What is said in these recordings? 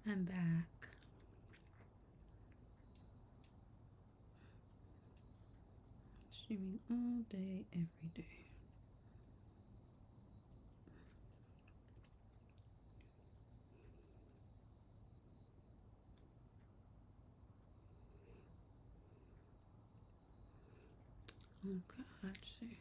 I'm back. Streaming all day, every day. Okay, let's see.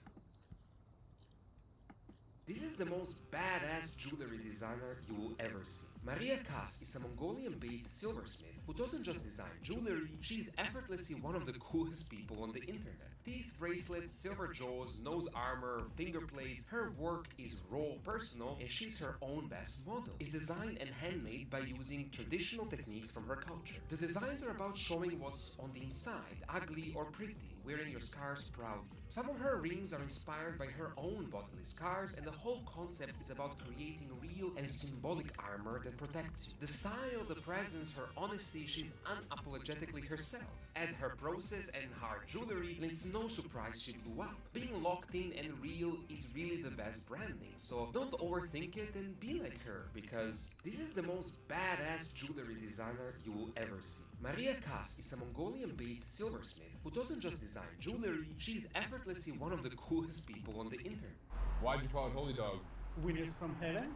This is the most badass jewelry designer you will ever see. Maria Kas is a Mongolian-based silversmith who doesn't just design jewelry, she's effortlessly one of the coolest people on the internet. Teeth bracelets, silver jaws, nose armor, finger plates, her work is raw, personal, and she's her own best model. It's designed and handmade by using traditional techniques from her culture. The designs are about showing what's on the inside, ugly or pretty, wearing your scars proudly. Some of her rings are inspired by her own bodily scars, and the whole concept is about creating real and symbolic armor that protects you. The style, the presence, her honesty, she's unapologetically herself. Add her process and her jewelry, and it's no surprise she blew up. Being locked in and real is really the best branding, so don't overthink it and be like her, because this is the most badass jewelry designer you will ever see. Maria Kas is a Mongolian-based silversmith who doesn't just design jewelry, she's effortlessly one of the coolest people on the internet. Why'd you call it Holy Dog? Winners from heaven?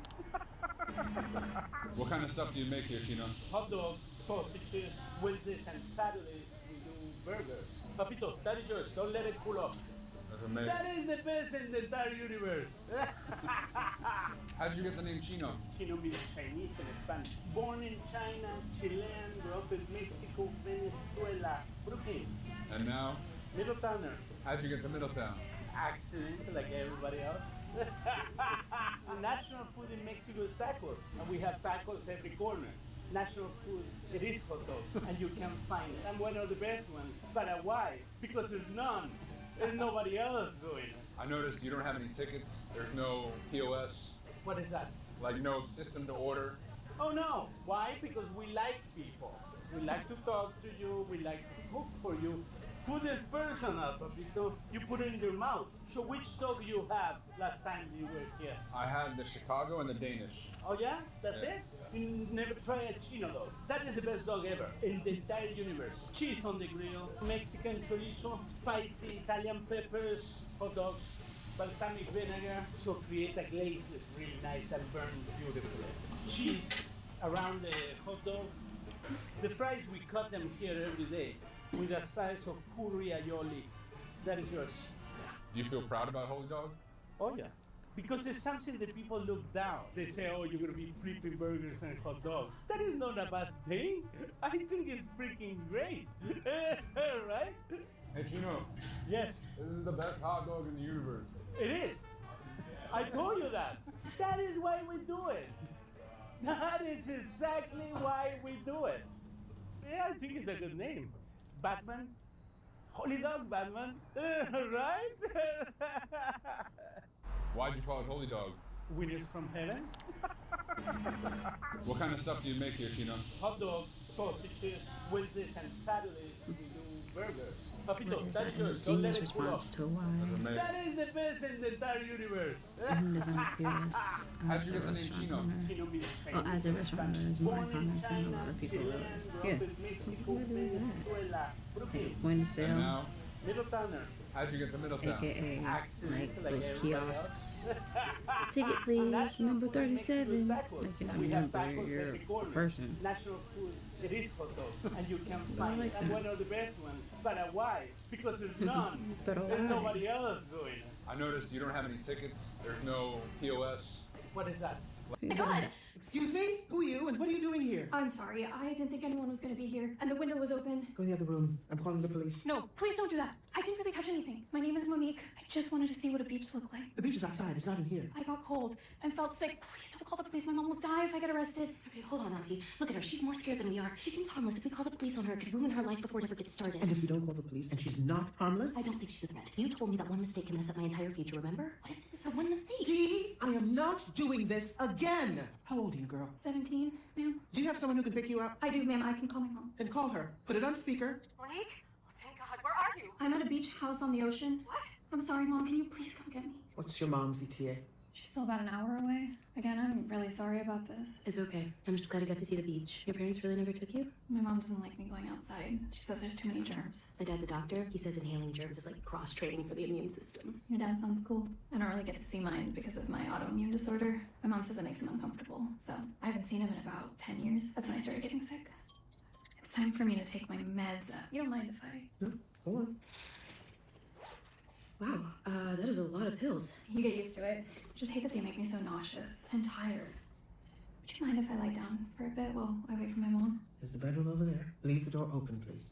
What kind of stuff do you make here, Chino? Hot dogs, sausages, Wednesdays and Saturdays we do burgers. Papito, that is yours. Don't let it cool off. That's amazing. That is the best in the entire universe. How'd you get the name Chino? Chino means Chinese and Spanish. Born in China, Chilean, grew up in Mexico, Venezuela, Brooklyn. And now, Middletowner. how'd you get to Middletown? Accident like everybody else. The national food in Mexico is tacos, and we have tacos every corner. National food, it is hot dog, and you can find it. I'm one of the best ones. But why? Because there's none. There's nobody else doing it. I noticed you don't have any tickets. There's no POS, What is that? like no system to order. Oh no. Why? Because we like people. We like to talk to you. We like to cook for you. Food is personal, Papito. You put it in your mouth. So which dog you have last time you were here? I had the Chicago and the Danish. Oh yeah? That's Yeah. it? You never try a Chino dog. That is the best dog ever in the entire universe. Cheese on the grill, Mexican chorizo, spicy Italian peppers, hot dogs, balsamic vinegar. So create a glaze that's really nice and burn beautifully. Cheese around the hot dog. The fries, we cut them here every day with a size of curry aioli. That is yours. Do you feel proud about Holy Dog? Oh yeah. Because it's something that people look down. They say, oh, you're gonna be flipping burgers and hot dogs. That is not a bad thing. I think it's freaking great. Right? Hey Chino, Yes, this is the best hot dog in the universe. it is. I told you that. That is why we do it. That is exactly why we do it. Yeah, I think it's a good name. Batman? Holy Dog Batman? Right? Why'd you call it Holy Dog? Winners from heaven? What kind of stuff do you make here, Chino? Hot dogs, sausages, Wednesdays and Saturdays we do burgers. Papito, What is that is that yours. Don't let Genius it cool response off. to why That's amazing. That is the best in the entire universe. in the vacuous How'd you get the name Chino? Chino means Chinese. Well, as a and restaurant Spanish. owner, it's more Born in common than a China, lot of people Chilean, realize. grew Yeah. up in Mexico, Look at that. Venezuela, Brooklyn, Point of And sale, now, Middletowner. how'd you get to Middletown? aka Accident like those everybody kiosks. else. Ticket please, National number food in Mexico is 37. tacos, Like you know, and we you have know, tacos you're every a corner. person. National food, it is hot dog, and you can I find like it. I'm that. one of the best ones. But why? Because there's none. But There's why? nobody else doing it. I noticed you don't have any tickets. There's no POS. What is that? God! Excuse me? Who are you and what are you doing here? I'm sorry, I didn't think anyone was gonna be here, and the window was open. Go in the other room. I'm calling the police. No, please don't do that. I didn't really touch anything. My name is Monique. I just wanted to see what a beach looked like. The beach is outside. It's not in here. I got cold and felt sick. Please don't call the police. My mom will die if I get arrested. Okay, hold on, Auntie. Look at her. She's more scared than we are. She seems harmless. If we call the police on her, it could ruin her life before it ever gets started. And if we don't call the police and she's not harmless? I don't think she's a threat. You told me that one mistake can mess up my entire future, remember? What if this is her one mistake? Dee, I am not doing this again. How old are you, girl? 17, ma'am? Do you have someone who can pick you up? I do, ma'am. I can call my mom. Then call her. Put it on speaker. Monique? Oh, thank God. Where are you? I'm at a beach house on the ocean. What? I'm sorry, Mom. Can you please come get me? What's your mom's ETA? She's still about an hour away. Again, I'm really sorry about this. It's okay. I'm just glad I got to see the beach. Your parents really never took you? My mom doesn't like me going outside. She says there's too many germs. My dad's a doctor. He says inhaling germs is like cross-training for the immune system. Your dad sounds cool. I don't really get to see mine because of my autoimmune disorder. My mom says it makes him uncomfortable, so I haven't seen him in about 10 years. That's when I started getting sick. It's time for me to take my meds. You don't mind if I... No, go on. Wow, that is a lot of pills. You get used to it. Just hate that they make me so nauseous and tired. Would you mind if I lie down for a bit while I wait for my mom? There's the bedroom over there. Leave the door open, please.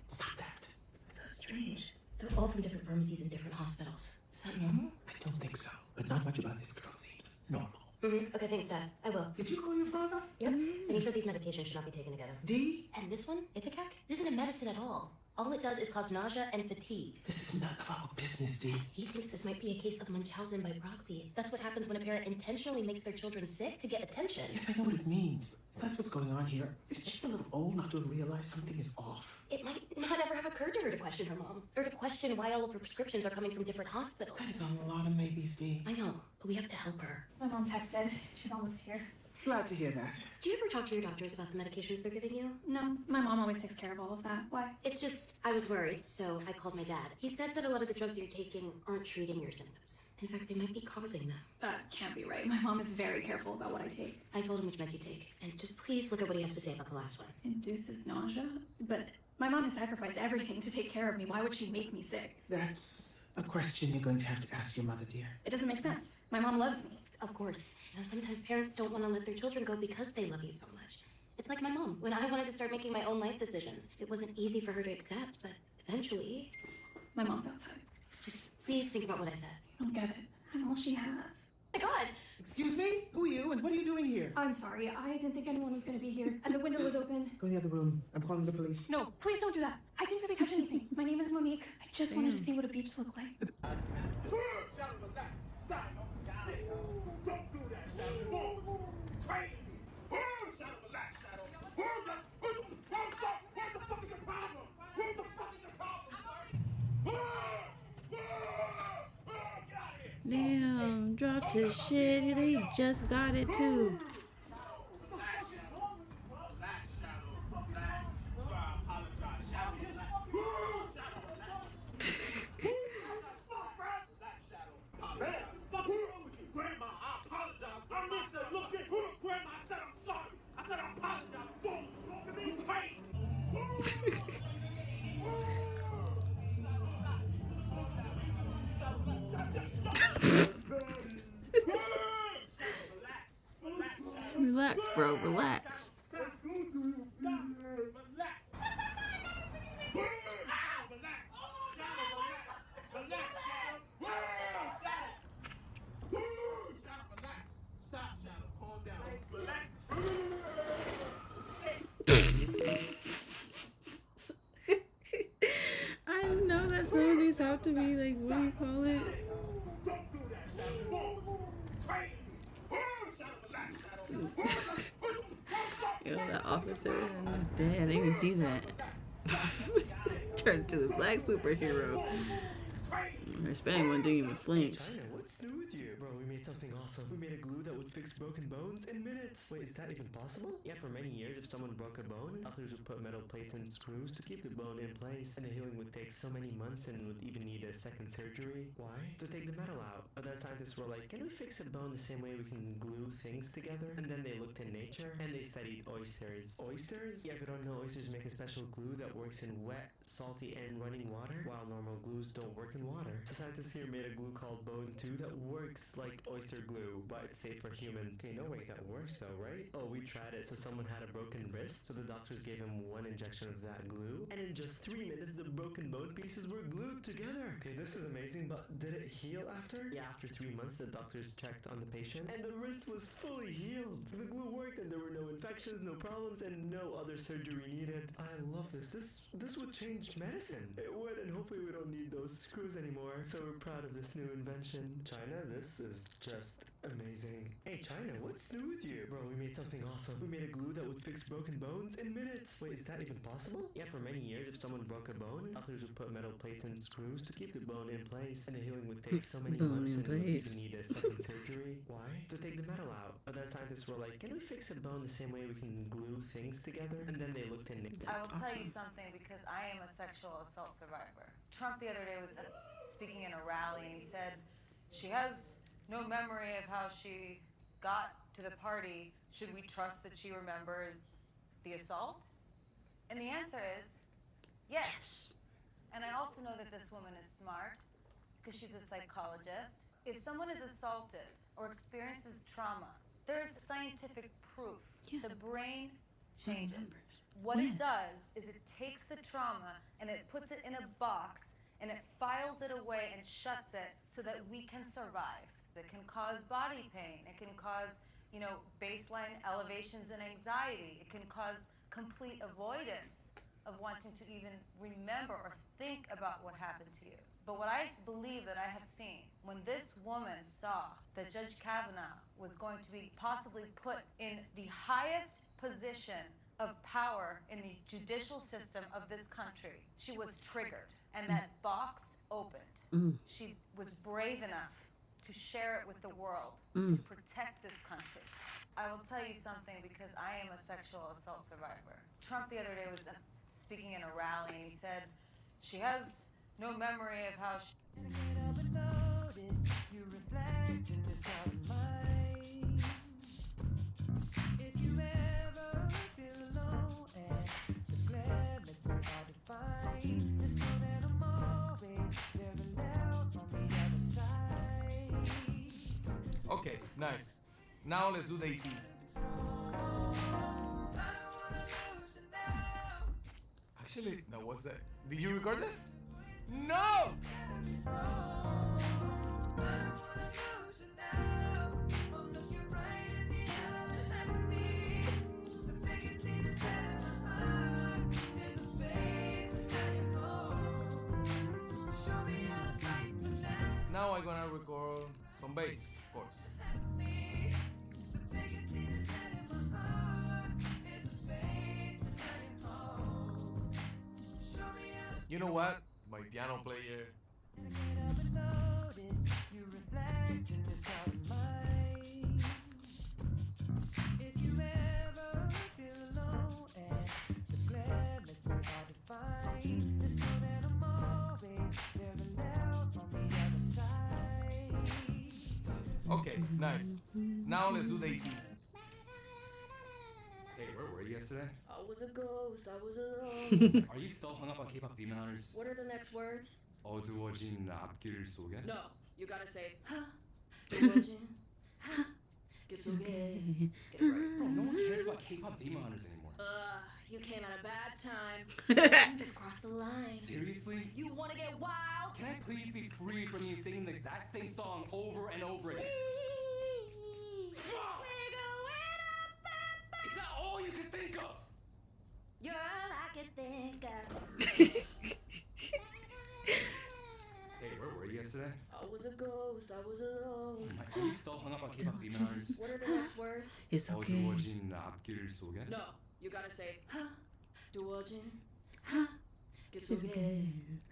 Stop that. So strange. They're all from different pharmacies and different hospitals. Is that normal? I don't think so. But not much about this girl seems normal. Mm-hmm. Okay, thanks, Dad. I will. Did you call your father? Yep. And he said these medications should not be taken together. D? And this one, Ipecac, isn't a medicine at all. All it does is cause nausea and fatigue. This is none of our business, D. He thinks this might be a case of Munchausen by proxy. That's what happens when a parent intentionally makes their children sick to get attention. Yes, I know what it means. If that's what's going on here, is she a little old not to have realized something is off? It might not ever have occurred to her to question her mom, or to question why all of her prescriptions are coming from different hospitals. That is a lot of maybes, D. I know, but we have to help her. My mom texted. She's almost here. Glad to hear that. Do you ever talk to your doctors about the medications they're giving you? No, my mom always takes care of all of that. Why? It's just, I was worried, so I called my dad. He said that a lot of the drugs you're taking aren't treating your symptoms. In fact, they might be causing them. That can't be right. My mom is very careful about what I take. I told him which meds you take, and just please look at what he has to say about the last one. Induces nausea? But my mom has sacrificed everything to take care of me. Why would she make me sick? That's a question you're going to have to ask your mother, dear. It doesn't make sense. My mom loves me. Of course. You know, sometimes parents don't want to let their children go because they love you so much. It's like my mom. When I wanted to start making my own life decisions, it wasn't easy for her to accept, but eventually... My mom's outside. Just please think about what I said. You don't get it. I'm all she has. My God! Excuse me? Who are you and what are you doing here? I'm sorry. I didn't think anyone was going to be here. And the window was open. Go in the other room. I'm calling the police. No, please don't do that. I didn't really touch anything. My name is Monique. I just wanted to see what a beach looked like. Damn, dropped his shit. They just got it too. Relax, bro. Relax. I know that some of these have to be like, what do you call it? Yo, that officer, damn, I didn't even see that. Turned to a black superhero. Her Hispanic one didn't even flinch. China, what's new with you? Bro, we made something awesome. We made a glue that would fix broken bones in minutes. Wait, is that even possible? Yeah, for many years, if someone broke a bone, doctors would put metal plates and screws to keep the bone in place. And the healing would take so many months and would even need a second surgery. Why? To take the metal out. But then scientists were like, can we fix a bone the same way we can glue things together? And then they looked in nature and they studied oysters. Oysters? Yeah, if you don't know, oysters make a special glue that works in wet, salty, and running water, while normal glues don't work in water. So scientists here made a glue called Bone 2 that works like oyster glue, but it's safe for humans. Okay, no way that works though, right? Oh, we tried it. So someone had a broken wrist, so the doctors gave him one injection of that glue, and in just 3 minutes the broken bone pieces were glued together. Okay, this is amazing, but did it heal after? Yeah, after 3 months the doctors checked on the patient, and the wrist was fully healed. The glue worked and there were no infections, no problems, and no other surgery needed. I love this. This would change medicine. It would, and hopefully we don't need those screws anymore. So we're proud of this new invention. China, this is just just amazing. Hey China, what's new with you? Bro, we made something awesome. We made a glue that would fix broken bones in minutes. Wait, is that even possible? Yeah, for many years, if someone broke a bone, doctors would put metal plates and screws to keep the bone in place, and the healing would take so many Bone months in and would place. even need a second surgery. Why? To take the metal out. But then scientists were like, can we fix a bone the same way we can glue things together? And then they looked in. I will tell you something because I am a sexual assault survivor. Trump the other day was speaking in a rally and he said she has no memory of how she got to the party. Should we trust that she remembers the assault? And the answer is yes. And I also know that this woman is smart because she's a psychologist. If someone is assaulted or experiences trauma, there's scientific proof. Yeah. The brain changes. What it does is it takes the trauma and it puts it in a box and it files it away and shuts it so that we can survive. It can cause body pain. It can cause, baseline elevations in anxiety. It can cause complete avoidance of wanting to even remember or think about what happened to you. But what I believe that I have seen, when this woman saw that Judge Kavanaugh was going to be possibly put in the highest position of power in the judicial system of this country, she was triggered. And that box opened. She was brave enough to share it with the world, to protect this country. I will tell you something because I am a sexual assault survivor. Trump the other day was speaking in a rally and he said she has no memory of how she... If you ever feel alone and the glare makes it hard to find, just know that I'm always very loud on the other side. Okay, nice. Now let's do the EP. Actually, that was that. Did you record that? No! Now I'm gonna record some bass, of course. You know what? My piano player. If you ever feel alone and the glare makes it hard to find, just know that I'm always very loud on the other side. Okay, nice. Now let's do the EP. Hey, where were you yesterday? I was a ghost, I was alone. Are you still hung up on K-pop Demon Hunters? What are the next words? 어두워진 앞길 속에? No, you gotta say, 어두워진 앞길 속에. Get it right. Bro, no one cares about K-pop Demon Hunters anymore. You came at a bad time. You just crossed the line. Seriously? You wanna get wild? Can I please be free from you singing the exact same song over and over again? Is that all you can think of? You're all I can think of. Hey, where were you yesterday? I was a ghost, I was alone. Are you still hung up on K-pop Demon Hunters? What are the next words? It's okay. 어두워진 앞길 속에? No, you gotta say, 어두워진 앞길 속에.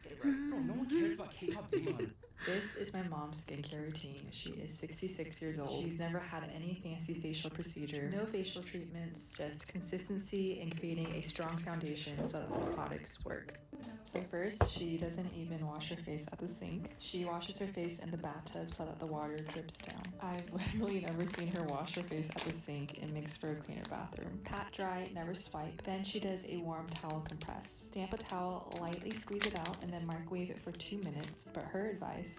Get it right. Bro, no one cares about K-pop Demon Hunters. This is my mom's skincare routine. She is 66 years old. She's never had any fancy facial procedure, no facial treatments, just consistency and creating a strong foundation so that the products work. So first, she doesn't even wash her face at the sink. She washes her face in the bathtub so that the water drips down. I've literally never seen her wash her face at the sink. It makes for a cleaner bathroom. Pat dry, never swipe. Then she does a warm towel compress. Damp a towel, lightly squeeze it out, and then microwave it for 2 minutes. But her advice,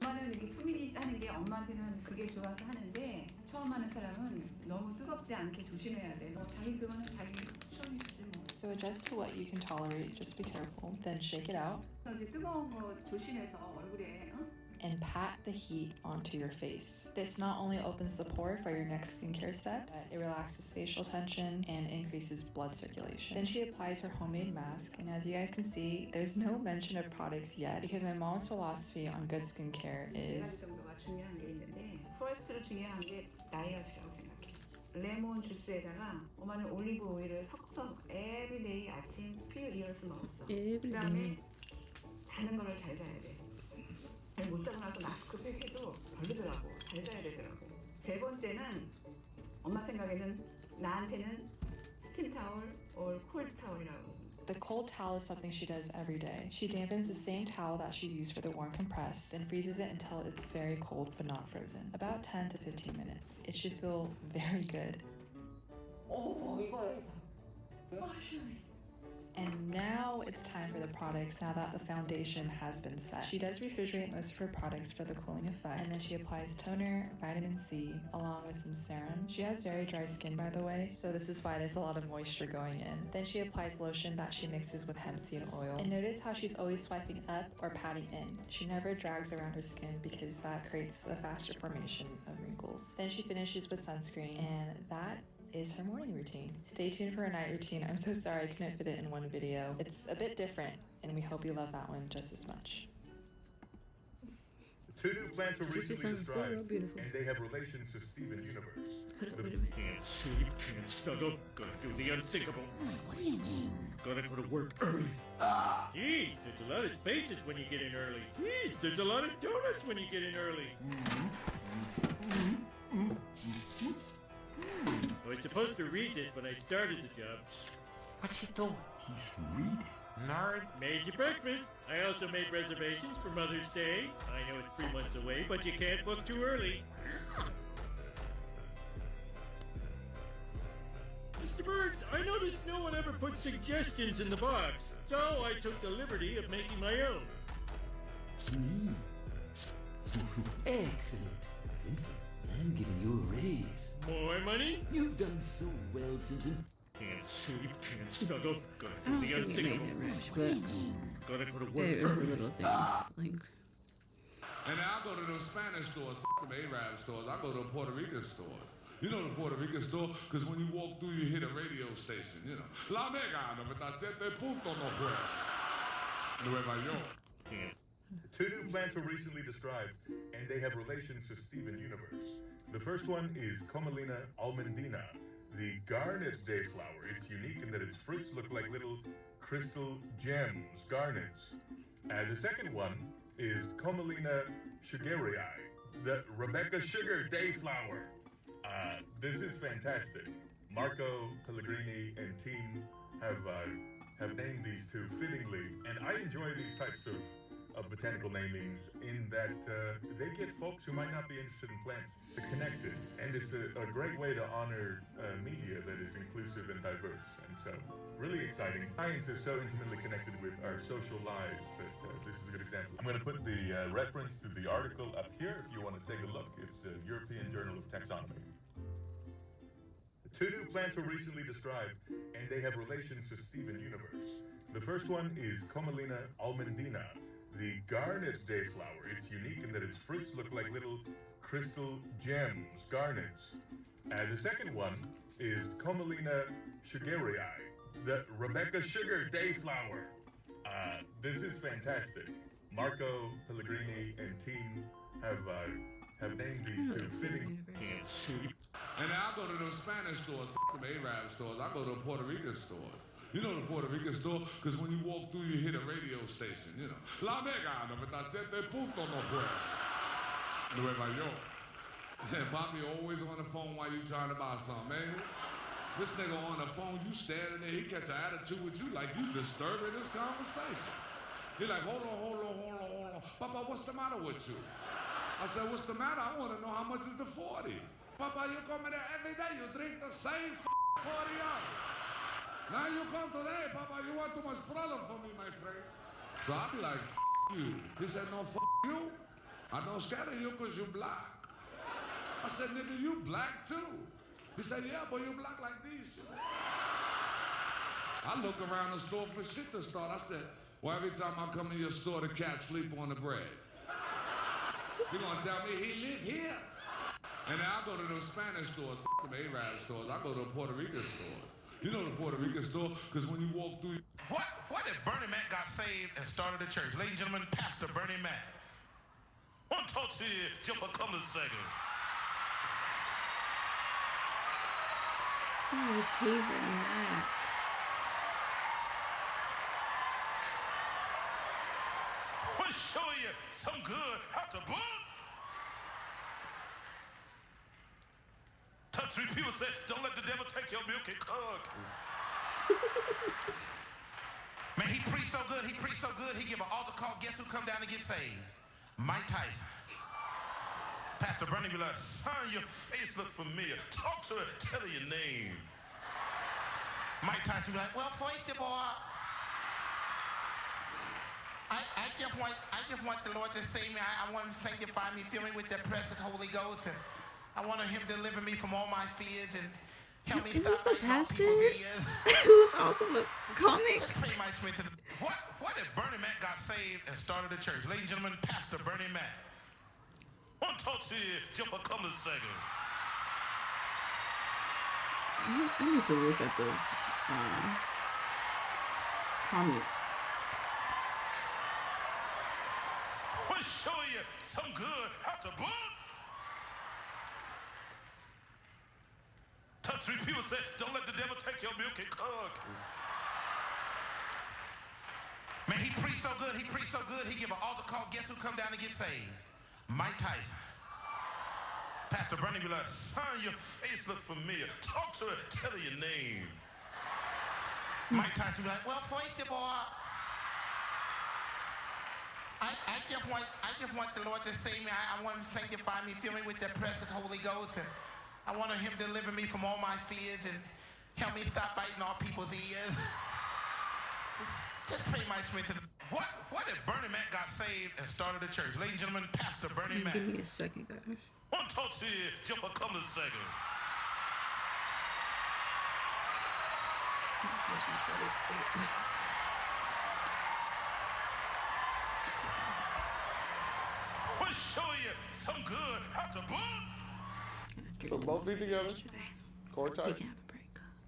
엄마는 이렇게 투미닛 하는 게 엄마한테는 그게 좋아서 하는데 처음 하는 사람은 너무 뜨겁지 않게 조심해야 돼. 자기 그건 자기 초이스 뭐. so adjust to what you can tolerate, just be careful. Then shake it out 이제 뜨거운 거 조심해서 얼굴에 and pat the heat onto your face. This not only opens the pore for your next skincare steps, but it relaxes facial tension and increases blood circulation. Then she applies her homemade mask, and as you guys can see, there's no mention of products yet because my mom's philosophy on good skincare is 정도가 중요한 게 있는데 퍼스트로 중요한 게 나이아지라고 생각해. 레몬 주스에다가 많은 올리브 오일을 섞어서 에브리데이 아침 few years 먹었어. 그다음에 자는 거를 잘 자야 돼. 못 자고 나서 마스크팩 해도 별로더라고. 잘 자야 되더라고. 세 번째는 엄마 생각에는 나한테는 스팀 타월 or 콜드 타월이라고. The cold towel is something she does every day. She dampens the same towel that she used for the warm compress and freezes it until it's very cold but not frozen. About 10 to 15 minutes. It should feel very good. And now it's time for the products now that the foundation has been set. She does refrigerate most of her products for the cooling effect, and then she applies toner, vitamin C, along with some serum. She has very dry skin, by the way, so this is why there's a lot of moisture going in. Then she applies lotion that she mixes with hemp seed oil. And notice how she's always swiping up or patting in. She never drags around her skin because that creates a faster formation of wrinkles. Then she finishes with sunscreen, and that is her morning routine. Stay tuned for her night routine. I'm so sorry I couldn't fit it in one video. It's a bit different, and we hope you love that one just as much. Two new plants were She recently sounds so described, real beautiful. and they have relations to Steven Universe. Wait a minute. Can't sleep, can't snuggle, gonna do the unthinkable. What do you mean? Gotta go to work early. Geez, there's a lot of spaces when you get in early. Geez, there's a lot of donuts when you get in early. I was supposed to read this when I started the job. What's he doing? He's reading. Nerd. Made you breakfast. I also made reservations for Mother's Day. I know it's 3 months away, but you can't book too early. Mr. Burns, I noticed no one ever put suggestions in the box, so I took the liberty of making my own. Excellent. Simpson, I'm giving you a raise. More money? You've done so well, Simpson. Can't sleep, can't snuggle, gotta I do don't the think it made unthinkable. it rush, but Gotta go to work there is the early. little things. Like, And I go to those Spanish stores, them Arab stores. I go to Puerto Rican stores. You know the Puerto Rican store? Because when you walk through, you hit a radio station, you know. La Mega 97.9 Nueva York. Two new plants were recently described, and they have relations to Steven Universe. The first one is Comelina almandina, the garnet dayflower. It's unique in that its fruits look like little crystal gems, garnets. The second one is Comelina sugarii, the Rebecca Sugar dayflower. This is fantastic. Marco Pellegrini and team have named these two fittingly, and I enjoy these types of botanical namings in that they get folks who might not be interested in plants connected, and it's a great way to honor media that is inclusive and diverse, and so really exciting. Science is so intimately connected with our social lives that this is a good example. I'm going to put the reference to the article up here if you want to take a look. It's the European Journal of Taxonomy. Two new plants were recently described, and they have relations to Steven Universe. The first one is Comelina almandina, the garnet dayflower. It's unique in that its fruits look like little crystal gems, garnets. The second one is Comelina sugarii, the Rebecca Sugar dayflower. This is fantastic. Marco Pellegrini and team have named these two fitting. Can't sleep. And I go to those Spanish stores, them Arab stores. I go to Puerto Rican stores. You know the Puerto Rican store? Because when you walk through, you hit a radio station, you know. La Mega 97.9 Nueva York. And Bobby always on the phone while you trying to buy something, man. This nigga on the phone, you standing there, he catch an attitude with you like you disturbing this conversation. You're like, hold on. Papa, what's the matter with you? I said, what's the matter? I want to know how much is the 40. Papa, you come in there every day, you drink the same $40. Now you come today, Papa, you want too much problem for me, my friend. So I be like, you. He said, no, you. I don't scared of you because you black. I said, nigga, you black too. He said, yeah, but you black like these, you know. I look around the store for shit to start. I said, well, every time I come to your store, the cats sleep on the bread. You gonna tell me he live here? And then I go to those Spanish stores, them Arab stores. I go to Puerto Rican stores. You know the Puerto Rican store? Because when you walk through... What if Bernie Mac got saved and started a church? Ladies and gentlemen, Pastor Bernie Mac. Want to talk to you just for a couple of seconds. Oh, Bernie Mac. We'll show you some good out the book. Top 3 people said, don't let the devil take your milk and cook. Man, he preached so good, he give an altar call. Guess who come down and get saved? Mike Tyson. Pastor Bernie be like, son, your face look familiar. Talk to it, tell her your name. Mike Tyson be like, well, first of all, I just want the Lord to save me. I want him to sanctify me, fill me with the precious Holy Ghost. And I want him to deliver me from all my fears and help me Is this stop the pastor? ideas. Who's also a comic? What if Bernie Mac got saved and started a church? Ladies and gentlemen, Pastor Bernie Mac. Want to talk to you just for a couple of seconds. I need to look at the comics. We'll show you some good out the book. Top 3 people said, don't let the devil take your milk and cook. Man, he preached so good, he give an altar call. Guess who come down and get saved? Mike Tyson. Pastor Bernie be like, son, your face look familiar. Talk to it, tell her your name. Mike Tyson be like, well, first of all, I just want the Lord to save me. I want him to sanctify me, fill me with the precious Holy Ghost. And I want him to deliver me from all my fears and help me stop biting all people's ears. Just pray my strength. What if Bernie Mac got saved and started a church? Ladies and gentlemen, Pastor Bernie Mac. Give me a second, guys. Want to talk to you just for a couple of seconds. We'll show you some good out the book. So both feet together. Core tight.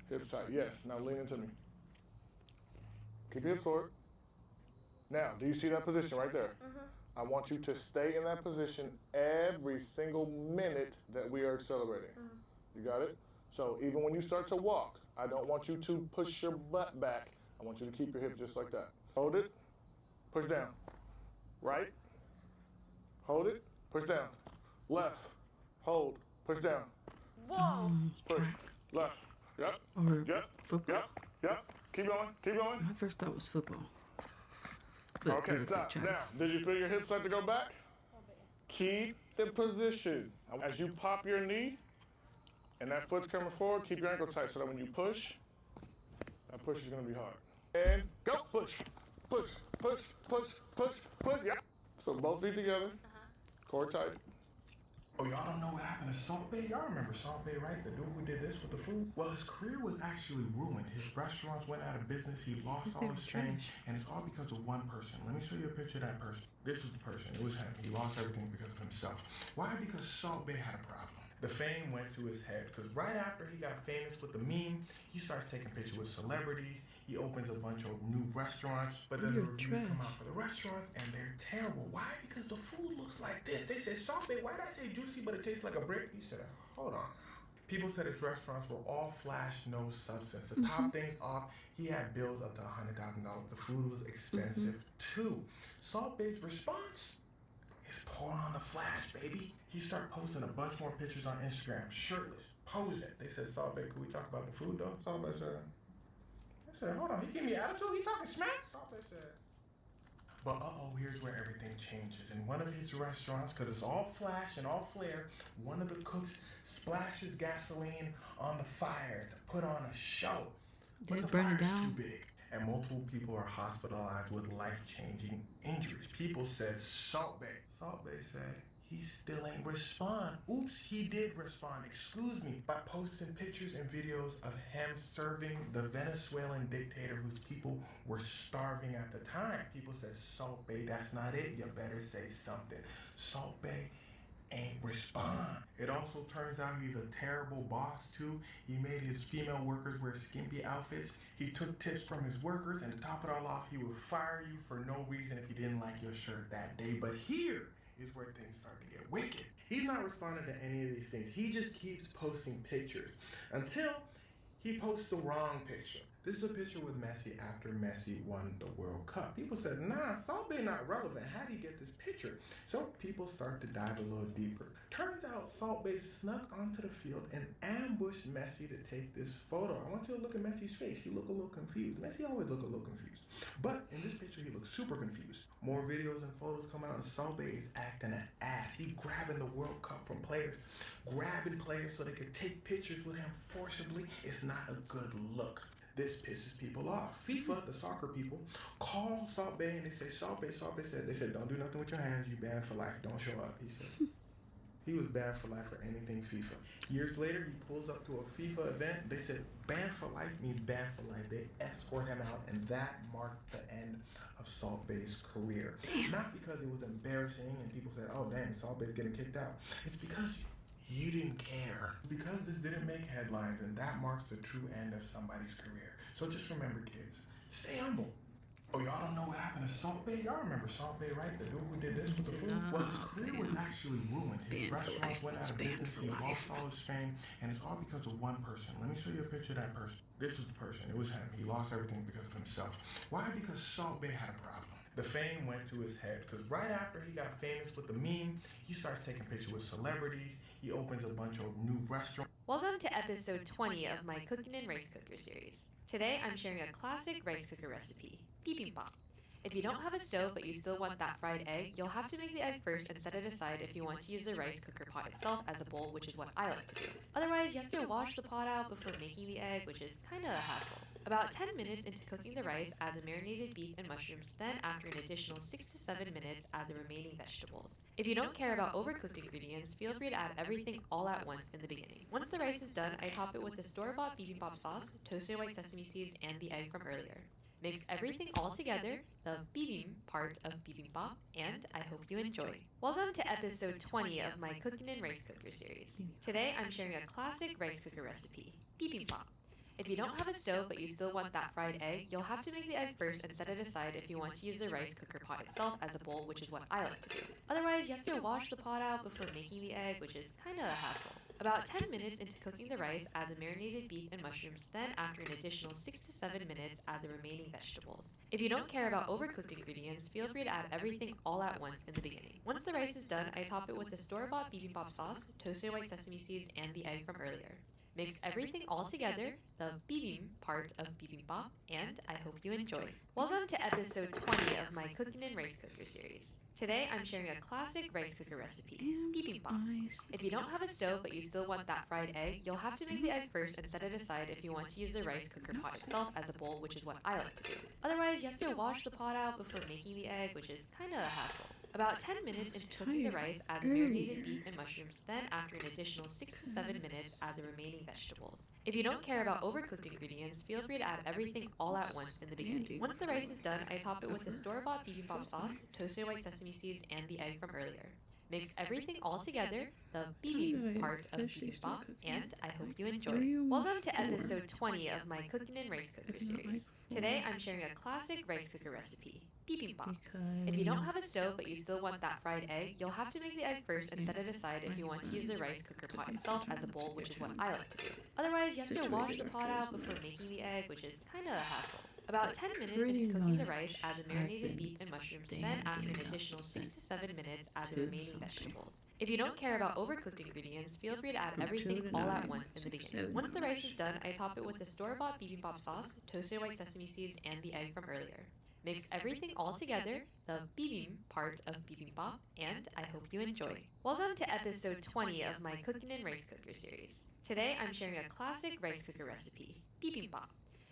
Hips tight. Yes. Now lean into me. Keep your hips forward. Now, do you see that position right there? I want you to stay in that position every single minute that we are accelerating. You got it? So even when you start to walk, I don't want you to push your butt back. I want you to keep your hips just like that. Hold it. Push down. Right. Hold it. Push down. Left. Hold. Push down. Whoa. Push. Left. Yep. Or Yep. football. Yep. Yep. Keep going. Keep going. My first thought was football. But Okay, stop. Now, did you feel your hips start to go back? Keep the position. As you pop your knee and that foot's coming forward, keep your ankle tight so that when you push, that push is going to be hard. And go. Push. Push. Push. Push. Push. Push. Yeah. So both feet together. Core tight. Oh, y'all don't know what happened to Salt Bay? Y'all remember Salt Bay, right? The dude who did this with the food? Well, his career was actually ruined. His restaurants went out of business. He lost all his fame, and it's all because of one person. Let me show you a picture of that person. This is the person. It was him. He lost everything because of himself. Why? Because Salt Bay had a problem. The fame went to his head because right after he got famous with the meme, he starts taking pictures with celebrities. He opens a bunch of new restaurants, but then the reviews come out for the restaurants and they're terrible. Why? Because the food looks like this. They said, Salt Bay, why did I say juicy but it tastes like a brick? He said, hold on. People said his restaurants were all flash, no substance. To top things off, he had bills up to $100,000. The food was expensive too. Salt Bay's response is pour on the flash, baby. He started posting a bunch more pictures on Instagram, shirtless, posing. They said, Salt Bay, could we talk about the food though? Salt Bay said, hold on, he gave me attitude? He talking smack? Salt Bay said. But here's where everything changes. In one of his restaurants, because it's all flash and all flare, one of the cooks splashes gasoline on the fire to put on a show. Did it burn it down? Too big. And multiple people are hospitalized with life-changing injuries. People said, Salt Bay. Salt Bay said, he still ain't respond. Oops, he did respond, excuse me, by posting pictures and videos of him serving the Venezuelan dictator whose people were starving at the time. People said, Salt Bay, that's not it. You better say something. Salt Bay ain't respond. It also turns out he's a terrible boss too. He made his female workers wear skimpy outfits. He took tips from his workers, and to top it all off, he would fire you for no reason if you didn't like your shirt that day. But here is where things start to get wicked. He's not responding to any of these things. He just keeps posting pictures until He posts the wrong picture. This is a picture with Messi after Messi won the World Cup. People said, nah, Salt Bae not relevant. How do you get this picture? So people start to dive a little deeper. Turns out Salt Bae snuck onto the field and ambushed Messi to take this photo. I want you to look at Messi's face. He look a little confused. Messi always look a little confused. But in this picture, he looks super confused. More videos and photos come out and Salt Bae is acting an ass. He grabbing the World Cup from players, grabbing players so they could take pictures with him forcibly. It's not a good look. This pisses people off. FIFA, the soccer people, call Salt Bae and they say, Salt Bae said, don't do nothing with your hands, you banned for life, don't show up, he said. He was banned for life for anything FIFA. Years later, he pulls up to a FIFA event. They said, banned for life means banned for life. They escort him out, and that marked the end of Salt Bae's career. Not because it was embarrassing and people said, oh, dang, Salt Bae's getting kicked out. It's because you didn't care. Because this didn't make headlines, and that marks the true end of somebody's career. So just remember, kids, stay humble. Oh, y'all don't know what happened to Salt Bae? Y'all remember Salt Bae, right? The dude who did this with the food? Well, his career was actually ruined. His restaurant went out of business, he lost all his fame, and it's all because of one person. Let me show you a picture of that person. This is the person. It was him. He lost everything because of himself. Why? Because Salt Bae had a problem. The fame went to his head because right after he got famous with the meme, he starts taking pictures with celebrities. He opens a bunch of new restaurants. Welcome to episode 20 of my Cooking and Rice Cooker series. Today I'm sharing a classic rice cooker recipe, bibimbap. If you don't have a stove but you still want that fried egg, you'll have to make the egg first and set it aside if you want to use the rice cooker pot itself as a bowl, which is what I like to do. Otherwise, you have to wash the pot out before making the egg, which is kinda a hassle. About 10 minutes into cooking the rice, add the marinated beef and mushrooms, then after an additional 6 to 7 minutes, add the remaining vegetables. If you don't care about overcooked ingredients, feel free to add everything all at once in the beginning. Once the rice is done, I top it with the store-bought bibimbap sauce, toasted white sesame seeds, and the egg from earlier. Mix everything all together, the bibim part of bibimbap, and I hope you enjoy. Welcome to episode 20 of my Cooking and Rice Cooker series. Today I'm sharing a classic rice cooker recipe, bibimbap. If you don't have a stove but you still want that fried egg, you'll have to make the egg first and set it aside if you want to use the rice cooker pot itself as a bowl, which is what I like to do. Otherwise, you have to wash the pot out before making the egg, which is kinda a hassle. About 10 minutes into cooking the rice, add the marinated beef and mushrooms, then after an additional 6 to 7 minutes, add the remaining vegetables. If you don't care about overcooked ingredients, feel free to add everything all at once in the beginning. Once the rice is done, I top it with the store-bought bibimbap sauce, toasted white sesame seeds, and the egg from earlier. Mix everything all together, the bibim part of bibimbap, and I hope you enjoy. Welcome to episode 20 of my Cooking and Rice Cooker series. Today I'm sharing a classic rice cooker recipe, bibimbap. If you don't have a stove but you still want that fried egg, you'll have to make the egg first and set it aside if you want to use the rice cooker pot itself as a bowl, which is what I like to do. Otherwise, you have to wash the pot out before making the egg, which is kinda a hassle. About 10 minutes into cooking the rice, add the marinated beef and mushrooms, then after an additional 6 to 7 minutes, add the remaining vegetables. If you don't care about overcooked ingredients, feel free to add everything all at once in the beginning. Once the rice is done, I top it with the store-bought bibimbap sauce, toasted white sesame seeds, and the egg from earlier. Mix everything all together, the bibim part of bibimbap, and I hope you enjoy. Welcome to episode 20 of my Cooking and Rice Cooker series. Today I'm sharing a classic rice cooker recipe, bibimbap. If you don't have a stove but you still want that fried egg, you'll have to make the egg first and set it aside if you want to use the rice cooker pot itself as a bowl, which is what I like to do. Otherwise, you have to wash the pot out before making the egg, which is kinda a hassle. About 10 minutes into cooking the rice, add the marinated beef and mushrooms, then after an additional 6 to 7 minutes, add the remaining vegetables. If you don't care about overcooked ingredients, feel free to add everything all at once in the beginning. Once the rice is done, I top it with the store-bought bibimbap sauce, toasted white sesame seeds, and the egg from earlier. Mix everything all together, the bibim part of bibimbap, and I hope you enjoy. Welcome to episode 20 of my Cooking and Rice Cooker series. Today I'm sharing a classic rice cooker recipe, bibimbap.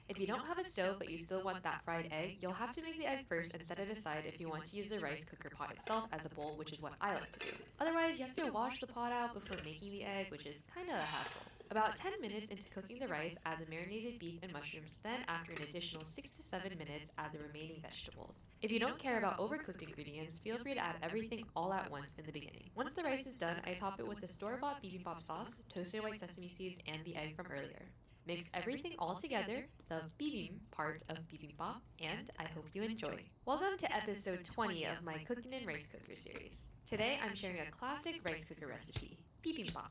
If you don't have a stove but you still want that fried egg, you'll have to make the egg first and set it aside if you want to use the rice cooker pot itself as a bowl, which is what I like to do. Otherwise, you have to wash the pot out before making the egg, which is kinda a hassle. About 10 minutes into cooking the rice, add the marinated beef and mushrooms, then after an additional 6 to 7 minutes, add the remaining vegetables. If you don't care about overcooked ingredients, feel free to add everything all at once in the beginning. Once the rice is done, I top it with the store-bought bibimbap sauce, toasted white sesame seeds, and the egg from earlier. Mix everything all together, the bibim part of bibimbap, and I hope you enjoy. Welcome to episode 20 of my Cooking and Rice Cooker series. Today I'm sharing a classic rice cooker recipe, bibimbap.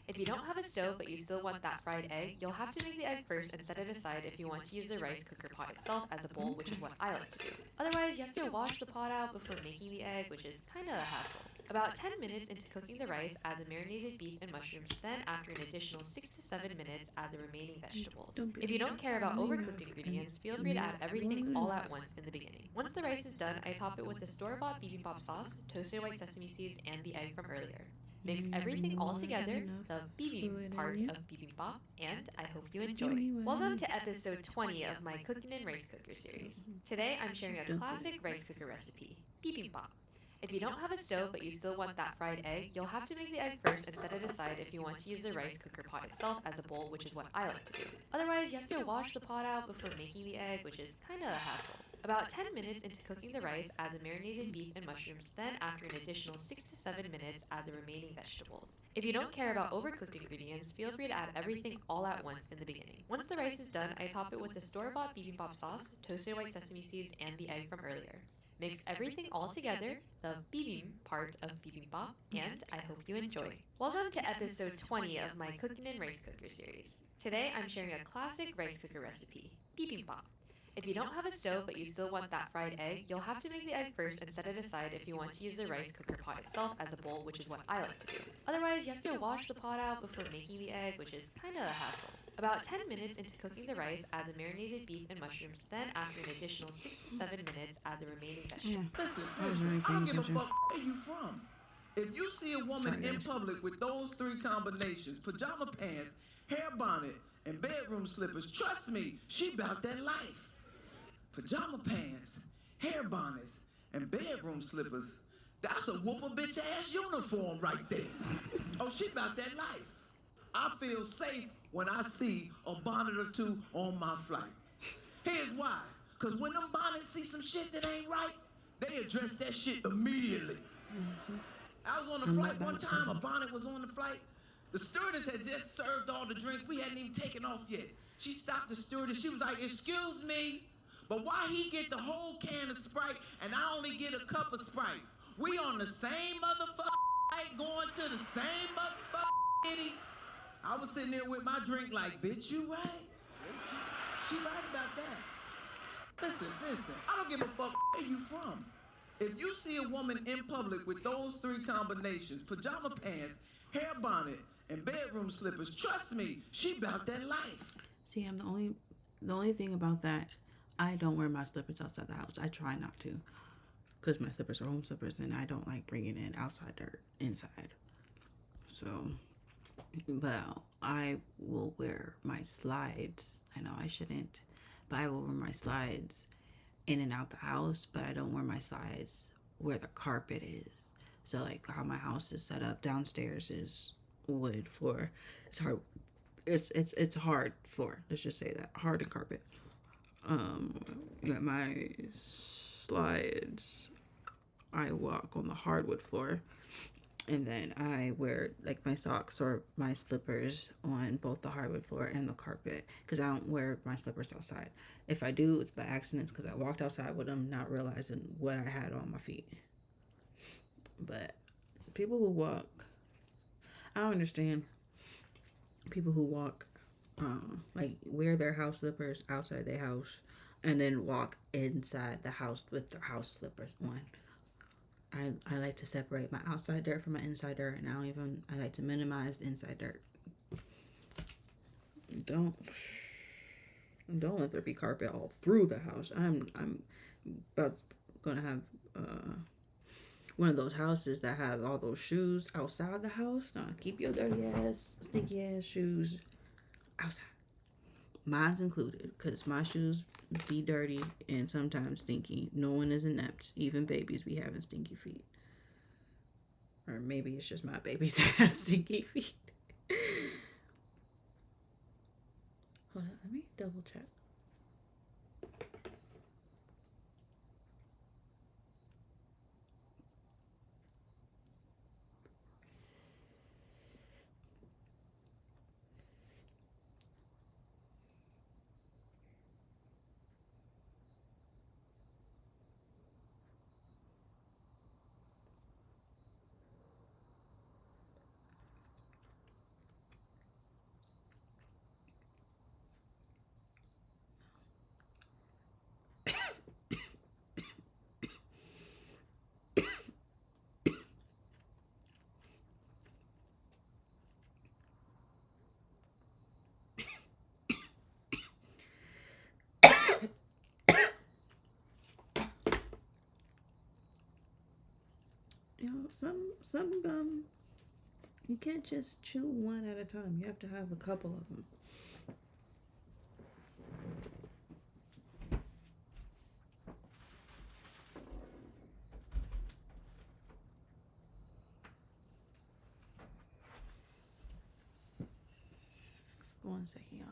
If you don't have a stove but you still want that fried egg, you'll have to make the egg first and set it aside if you want to use the rice cooker pot itself as a bowl, which is what I like to do. Otherwise, you have to wash the pot out before making the egg, which is kinda a hassle. About 10 minutes into cooking the rice, add the marinated beef and mushrooms, then after an additional 6 to 7 minutes, add the remaining vegetables. If you don't care about overcooked ingredients, feel free to add everything all at once in the beginning. Once the rice is done, I top it with the store-bought bibimbap sauce, toasted white sesame seeds, and the egg from earlier. Mix everything all together, the bibim part of bibimbap, and I hope you enjoy. Welcome to episode 20 of my Cooking in Rice Cooker series. Today I'm sharing a classic rice cooker recipe, bibimbap. If you don't have a stove but you still want that fried egg, you'll have to make the egg first and set it aside if you want to use the rice cooker pot itself as a bowl, which is what I like to do. Otherwise, you have to wash the pot out before making the egg, which is kinda a hassle. About 10 minutes into cooking the rice, add the marinated beef and mushrooms, then after an additional 6 to 7 minutes, add the remaining vegetables. If you don't care about overcooked ingredients, feel free to add everything all at once in the beginning. Once the rice is done, I top it with the store-bought bibimbap sauce, toasted white sesame seeds, and the egg from earlier. Mix everything all together, the bibim part of bibimbap, and I hope you enjoy. Welcome to episode 20 of my Cooking in Rice Cooker series. Today I'm sharing a classic rice cooker recipe, bibimbap. If you don't have a stove but you still want that fried egg, you'll have to make the egg first and set it aside if you want to use the rice cooker pot itself as a bowl, which is what I like to do. Otherwise, you have to wash the pot out before making the egg, which is kinda a hassle. About 10 minutes into cooking the rice, add the marinated beef and mushrooms, then after an additional 6 to 7 minutes, add the remaining vegetables. Listen, I don't give a fuck where you from. If you see a woman in public with those three combinations, pajama pants, hair bonnet, and bedroom slippers, trust me, she bout that life. Pajama pants, hair bonnets, and bedroom slippers. That's a whooper bitch ass uniform right there. Oh, she about that life. I feel safe when I see a bonnet or two on my flight. Here's why. Cause when them bonnets see some shit that ain't right, they address that shit immediately. I was on the flight one time, a bonnet was on the flight. The stewardess had just served all the drinks. We hadn't even taken off yet. She stopped the stewardess. She was like, "Excuse me, but why he get the whole can of Sprite and I only get a cup of Sprite? We on the same motherfucking flight going to the same motherfucking city." I was sitting there with my drink like, "Bitch, you right. She right about that." Listen, I don't give a fuck where you from. If you see a woman in public with those three combinations, pajama pants, hair bonnet, and bedroom slippers, trust me, she bout that life. See, I'm the only thing about that, I don't wear my slippers outside the house. I try not to, because my slippers are home slippers and I don't like bringing in outside dirt inside. So, but I will wear my slides. I know I shouldn't, but I will wear my slides in and out the house, but I don't wear my slides where the carpet is. So like how my house is set up, downstairs is wood floor. It's hard. It's hard floor. Let's just say that, hard and carpet. Yeah, my slides, I walk on the hardwood floor, and then I wear like my socks or my slippers on both the hardwood floor and the carpet, because I don't wear my slippers outside. If I do, it's by accident, because I walked outside with them not realizing what I had on my feet. But people who walk, I don't understand people who walk like wear their house slippers outside their house and then walk inside the house with their house slippers on. I like to separate my outside dirt from my inside dirt, and I like to minimize the inside dirt. Don't let there be carpet all through the house. I'm about gonna have one of those houses that have all those shoes outside the house. No, keep your dirty ass, stinky ass shoes outside. Mine's included, because my shoes be dirty and sometimes stinky. No one is inept. Even babies be having stinky feet. Or maybe it's just my babies that have stinky feet. Hold on, let me double check. some gum. You can't just chew one at a time. You have to have a couple of them. One second, y'all.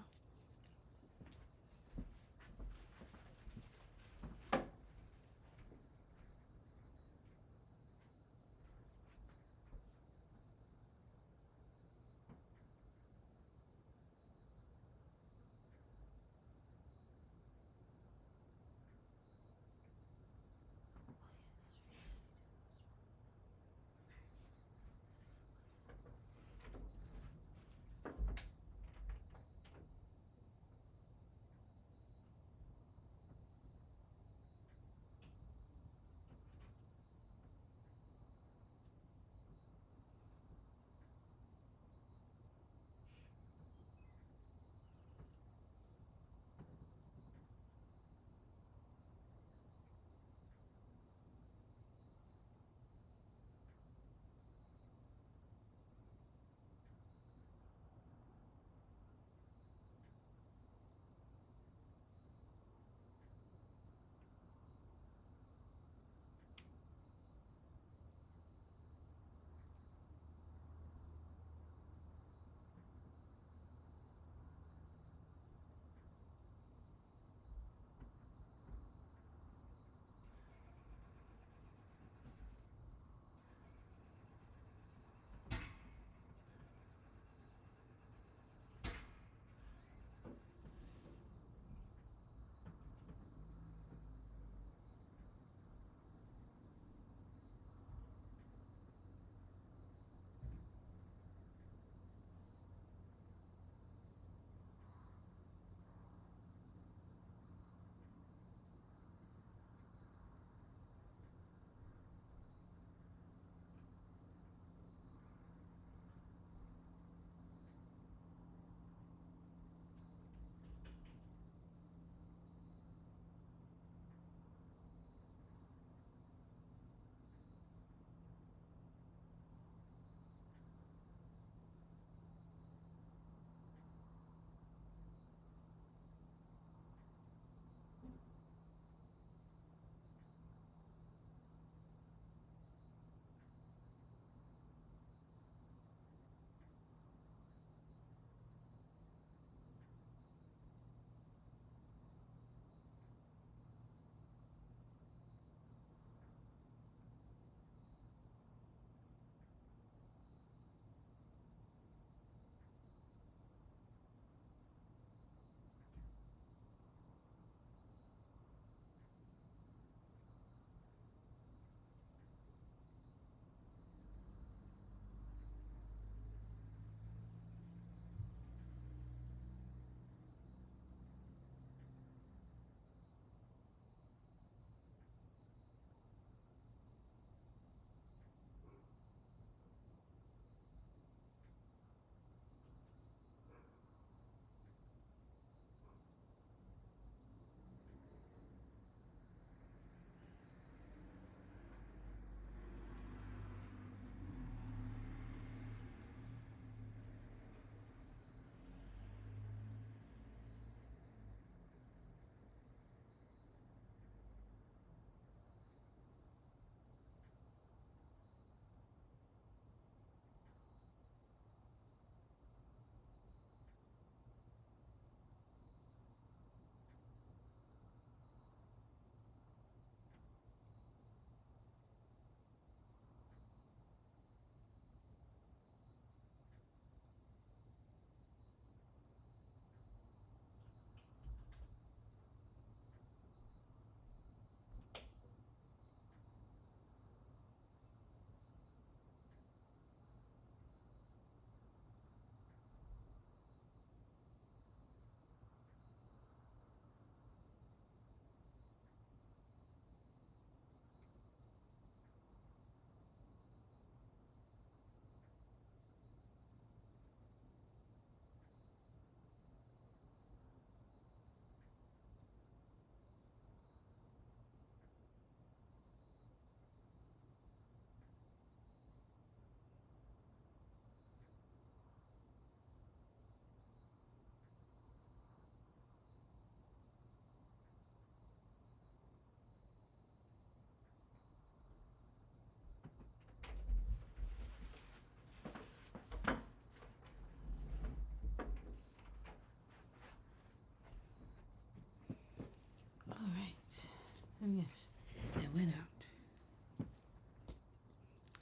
Yes, it went out.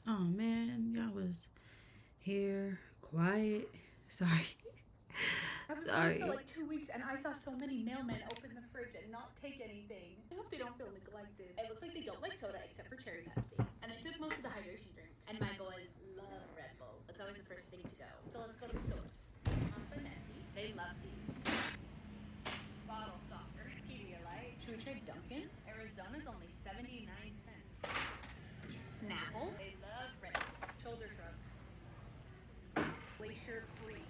Oh man, y'all was here quiet. Sorry. I was Sorry. gone for like 2 weeks and I saw so many mailmen open the fridge and not take anything. I hope they don't feel neglected. It looks like they don't like soda except for cherry Pepsi. And they took most of the hydration drinks. And my boys love Red Bull. That's always the first thing to go. So let's go to the store. Must by Nessie. They love these. Bottle soccer. Pedialyte. Should we try Dunkin'? Arizona's only 79 cents. Snapple. They love Red Bull. Shoulder shrugs. Glacier Freeze.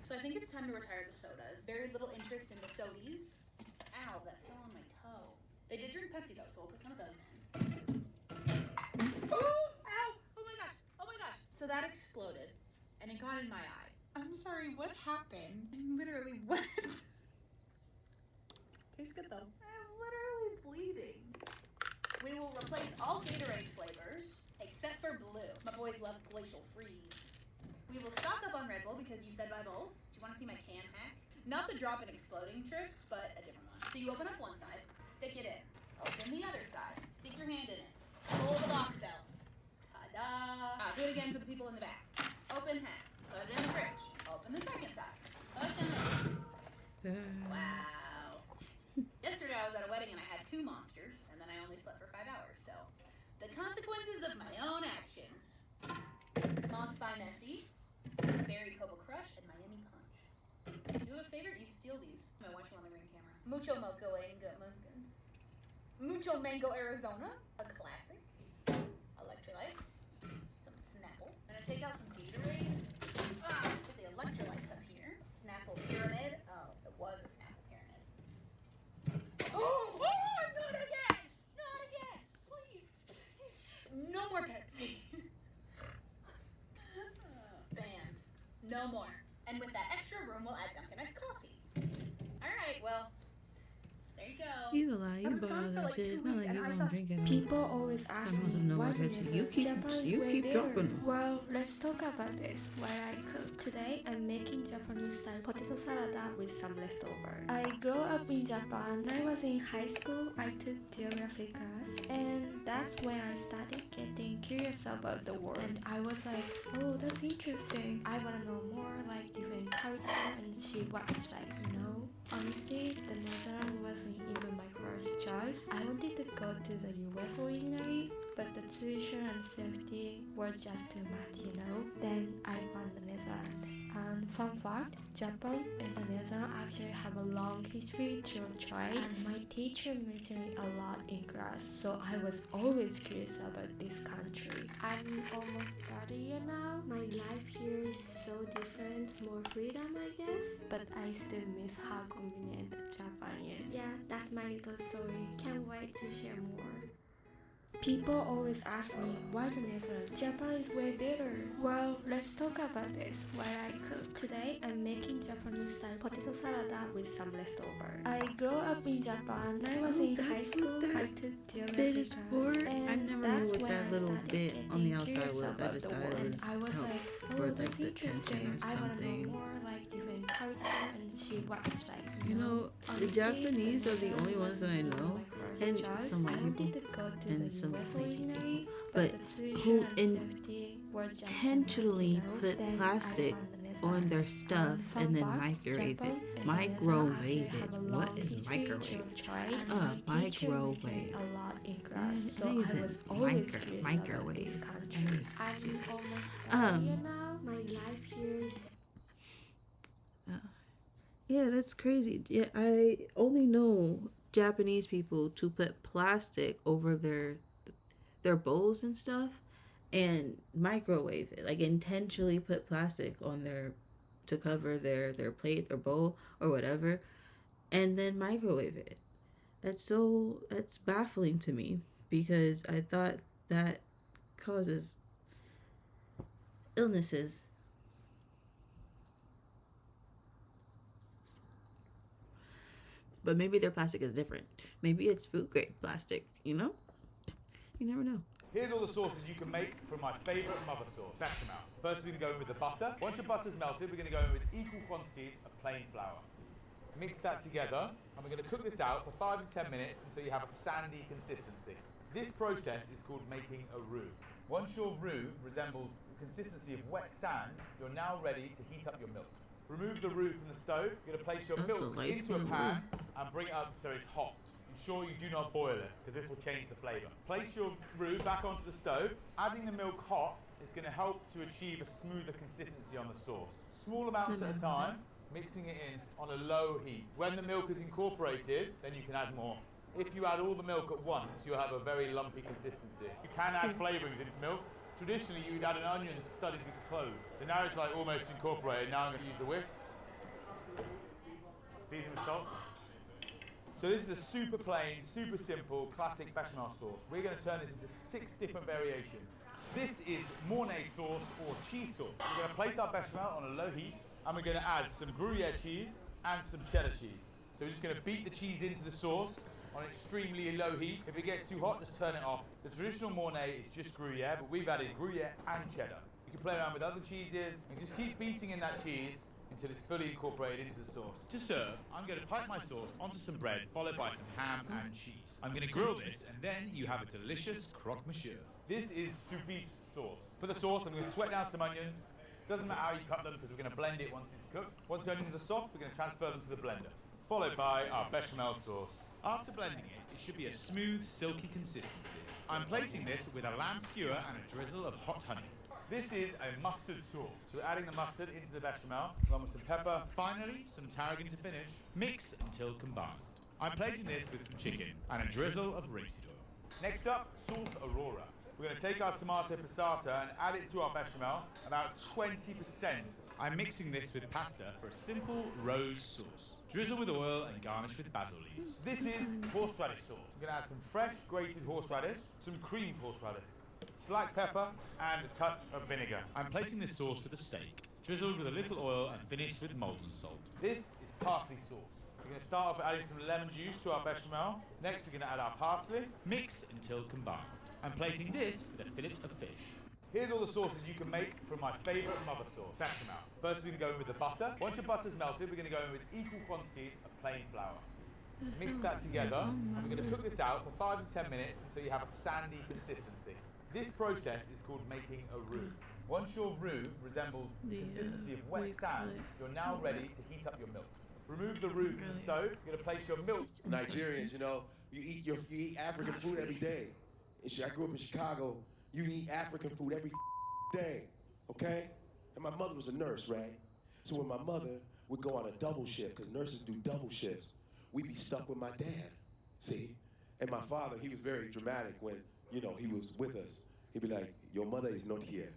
So I think it's time to retire the sodas. Very little interest in the sodies. Ow, that fell on my toe. They did drink Pepsi though, so we'll put some of those in. Ooh! Ow! Oh my gosh! Oh my gosh! So that exploded, and it got in my eye. I'm sorry, what happened? I'm literally wet. Tastes good though. I'm literally bleeding. We will replace all Gatorade flavors, except for blue. My boys love Glacial Freeze. We will stock up on Red Bull because you said buy both. Do you want to see my can hack? Not the drop and exploding trick, but a different one. So you open up one side, stick it in. Open the other side, stick your hand in it. Pull the box out. Ta-da! Do it again for the people in the back. Open half. Put it in the fridge. Open the second side. Put them in. Wow. Yesterday I was at a wedding and I had 2 monsters, and then I only slept for 5 hours. So, the consequences of my own actions. Moss by Nessie. Berry Cocoa Crush, and Miami Punch. Do you have a favorite? You steal these. I watch you on the ring camera. Mucho Mango Arizona, a classic. Electrolytes, some Snapple. I'm gonna take out some Gatorade. Put the electrolytes up here. Snapple Pyramid. Oh, it was a Snapple Pyramid. Oh, not again! Not again! Please! No more Pepsi. Banned. No more. And with that extra room, we'll add Dunkin' Iced Coffee. Alright, well, there you go. You a lie. You bought all that shit. It's not like you won't drink it. People always ask me why You keep dropping them. Well, let's talk about this. What I cook today, I'm making Japanese style potato salad with some leftover. I grew up in Japan. When I was in high school, I took geography class, and that's when I started getting curious about the world. And I was like, oh, that's interesting. I wanna know more, like different culture, and see what it's like, you know. Honestly, the Netherlands wasn't even my first choice. I wanted to go to the US originally, but the tuition and safety were just too much, you know. Then I found the Netherlands. And fun fact, Japan and the Netherlands actually have a long history through trade, and my teacher mentioned it a lot in class, so I was always curious about this country. I'm almost 30 years now. My life here is so different, more freedom I guess, but I still miss how convenient Japan is. Yeah, that's my little story. Can't wait to share more. People always ask me, why the Netherlands? Japan is way better. Well, let's talk about this. What I cook today, I'm making Japanese style potato salad with some leftover. I grew up in Japan. When I was in high school, I took geography class, and I never knew what that little bit on the outside was. I just thought it was help for like the tension or something. More like different culture and see what it's like. You know, the Japanese are the only ones that I know, and some white people, and some Asian people, but who intentionally put plastic on their stuff and then microwave it. Microwave it. What is microwave? Microwave. Microwave. Yeah, that's crazy. Yeah, I only know Japanese people to put plastic over their bowls and stuff and microwave it, like intentionally put plastic on to cover their plate or bowl or whatever, and then microwave it. That's baffling to me, because I thought that causes illnesses. But maybe their plastic is different. Maybe it's food grade plastic, you know? You never know. Here's all the sauces you can make from my favourite mother sauce. Test them out. First, we're going to go in with the butter. Once your butter's melted, we're going to go in with equal quantities of plain flour. Mix that together, and we're going to cook this out for 5 to 10 minutes until you have a sandy consistency. This process is called making a roux. Once your roux resembles the consistency of wet sand, you're now ready to heat up your milk. Remove the roux from the stove. You're going to place your milk into a pan and bring it up so it's hot. Ensure you do not boil it, because this will change the flavour. Place your roux back onto the stove. Adding the milk hot is going to help to achieve a smoother consistency on the sauce. Small amounts at a time, mixing it in on a low heat. When the milk is incorporated, then you can add more. If you add all the milk at once, you'll have a very lumpy consistency. You can add flavourings into milk. Traditionally, you'd add an onion studded with cloves. So now it's like almost incorporated. Now I'm going to use the whisk. Season with salt. So this is a super plain, super simple, classic bechamel sauce. We're going to turn this into 6 different variations. This is Mornay sauce or cheese sauce. We're going to place our bechamel on a low heat, and we're going to add some Gruyere cheese and some cheddar cheese. So we're just going to beat the cheese into the sauce on extremely low heat. If it gets too hot, just turn it off. The traditional Mornay is just Gruyere, but we've added Gruyere and cheddar. You can play around with other cheeses and just keep beating in that cheese until it's fully incorporated into the sauce. To serve, I'm going to pipe my sauce onto some bread, followed by some ham and cheese. I'm going to grill this, and then you have a delicious croque monsieur. This is soupy sauce. For the sauce, I'm going to sweat down some onions. Doesn't matter how you cut them, because we're going to blend it once it's cooked. Once the onions are soft, we're going to transfer them to the blender, followed by our bechamel sauce. After blending it, it should be a smooth, silky consistency. I'm plating this with a lamb skewer and a drizzle of hot honey. This is a mustard sauce. So we're adding the mustard into the bechamel, along with some pepper. Finally, some tarragon to finish. Mix until combined. I'm plating this with some chicken and a drizzle of rapeseed oil. Next up, sauce aurora. We're going to take our tomato passata and add it to our bechamel, about 20%. I'm mixing this with pasta for a simple rose sauce. Drizzle with oil and garnish with basil leaves. This is horseradish sauce. We're going to add some fresh grated horseradish, some creamed horseradish, black pepper, and a touch of vinegar. I'm plating this sauce with a steak, drizzled with a little oil and finished with molten salt. This is parsley sauce. We're going to start off with adding some lemon juice to our bechamel. Next, we're going to add our parsley. Mix until combined. I'm plating this with a fillet of fish. Here's all the sauces you can make from my favourite mother sauce, bechamel. First, we're going to go in with the butter. Once your butter's melted, we're going to go in with equal quantities of plain flour. Mix that together, and we're going to cook this out for 5 to 10 minutes until you have a sandy consistency. This process is called making a roux. Once your roux resembles the consistency of wet sand, you're now ready to heat up your milk. Remove the roux from the stove. You're going to place your milk. Nigerians, you know, you eat African food every day. I grew up in Chicago. You eat African food every day, okay? And my mother was a nurse, right? So when my mother would go on a double shift, because nurses do double shifts, we'd be stuck with my dad, see? And my father, he was very dramatic when, you know, he was with us. He'd be like, your mother is not here.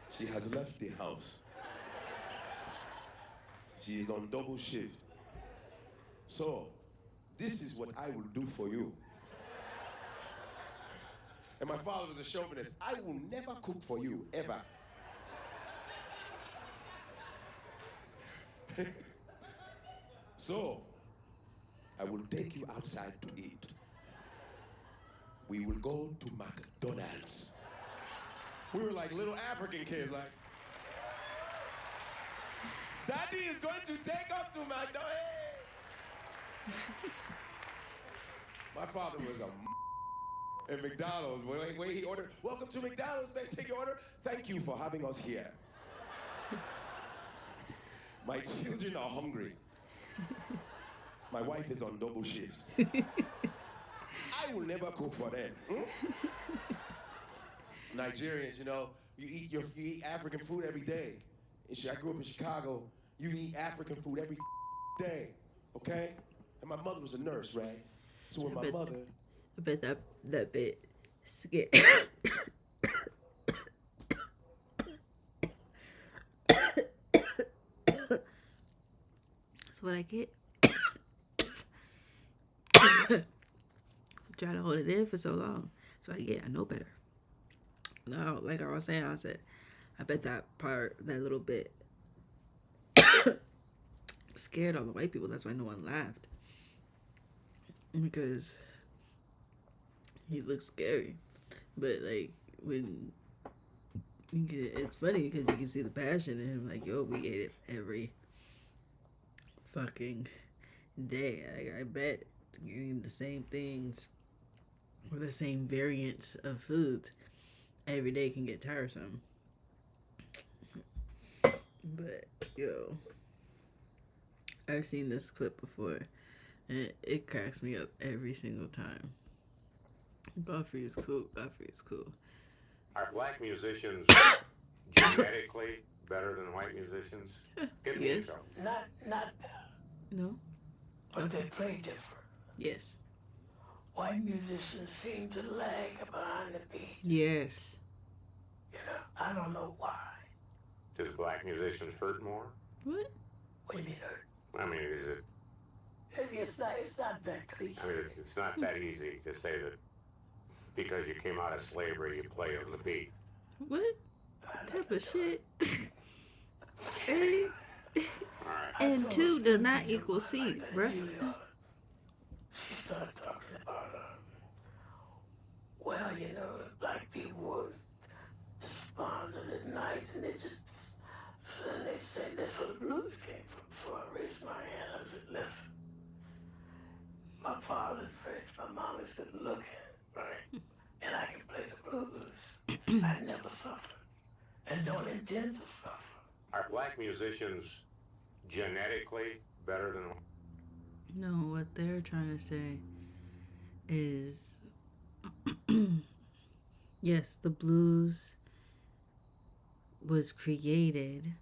She has left the house. She is on double shift. So, this is what I will do for you. And my father was a chauvinist. I will never cook for you, ever. So, I will take you outside to eat. We will go to McDonald's. We were like little African kids, like, Daddy is going to take us to McDonald's. My father was at McDonald's. When he ordered, welcome to McDonald's, may I take your order? Thank you for having us here. My children are hungry. My wife is on double shift. I will never cook for them. Nigerians, you know, you eat African food every day. I grew up in Chicago. You eat African food every day, okay? And my mother was a nurse, right? So when my mother... I bet that bit scared. That's what I get. Try to hold it in for so long. So I know better. No, like I was saying, I said, I bet that little bit scared all the white people. That's why no one laughed. Because he looks scary. But like when It's funny because you can see the passion in him. Like, yo, we ate it every fucking day. Like, I bet eating the same things or the same variants of foods every day can get tiresome. But, yo, I've seen this clip before, and it cracks me up every single time. Godfrey is cool. Godfrey is cool. Are black musicians genetically better than white musicians? Get me in trouble. Not better, No? but they play different. Yes. White musicians seem to lag behind the beat. Yes. You know, I don't know why. Does black musicians hurt more? What? What do you mean hurt? I mean, is it? It's not that cliche. I mean, it's not that easy to say that because you came out of slavery, you play on the beat. What type of shit? A and 2 do not equal C, bruh. She started talking about, well, you know, the black people were despondent at night, and they said that's where the blues came from. So I raised my hand. I said, listen, my father's French, my mom is good looking, right? And I can play the blues. I never suffered, and don't intend to suffer. Are black musicians genetically better than? No, what they're trying to say is, yes, the blues was created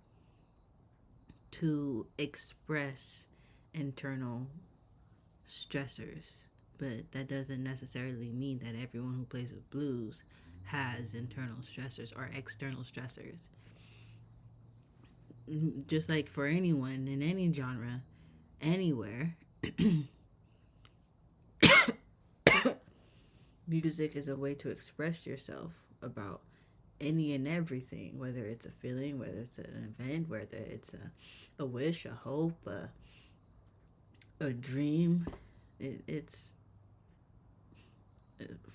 to express internal stressors, but that doesn't necessarily mean that everyone who plays with blues has internal stressors or external stressors. Just like for anyone in any genre, anywhere, music is a way to express yourself about any and everything, whether it's a feeling, whether it's an event, whether it's a wish, a hope, a dream. It's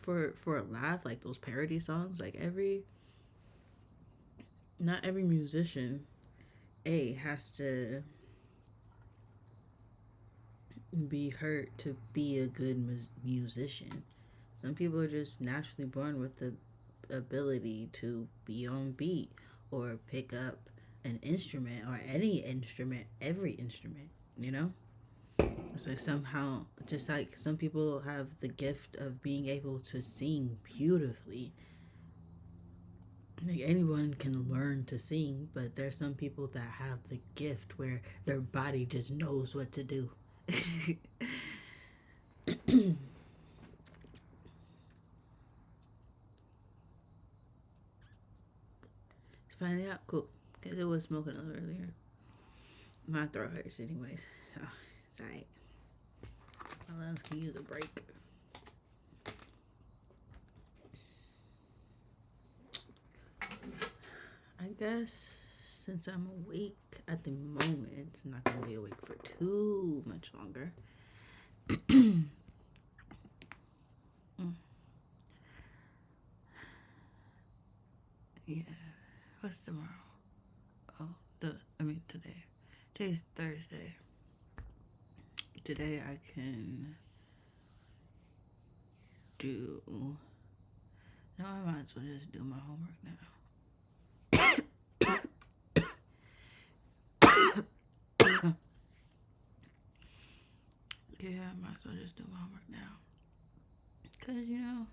for a laugh, like those parody songs. Like not every musician has to be hurt to be a good musician. Some people are just naturally born with the ability to be on beat or pick up an instrument or any instrument, every instrument, you know? It's like somehow, just like some people have the gift of being able to sing beautifully. Like anyone can learn to sing, but there's some people that have the gift where their body just knows what to do. Finally out, cool. Because it was smoking a little earlier. My throat hurts anyways, so it's alright. My lungs can use a break. I guess since I'm awake at the moment, I'm not gonna be awake for too much longer. Yeah. What's tomorrow? Oh, today. Today's Thursday. Today I can do... No, I might as well just do my homework now. Yeah, I might as well just do my homework now. Because, you know,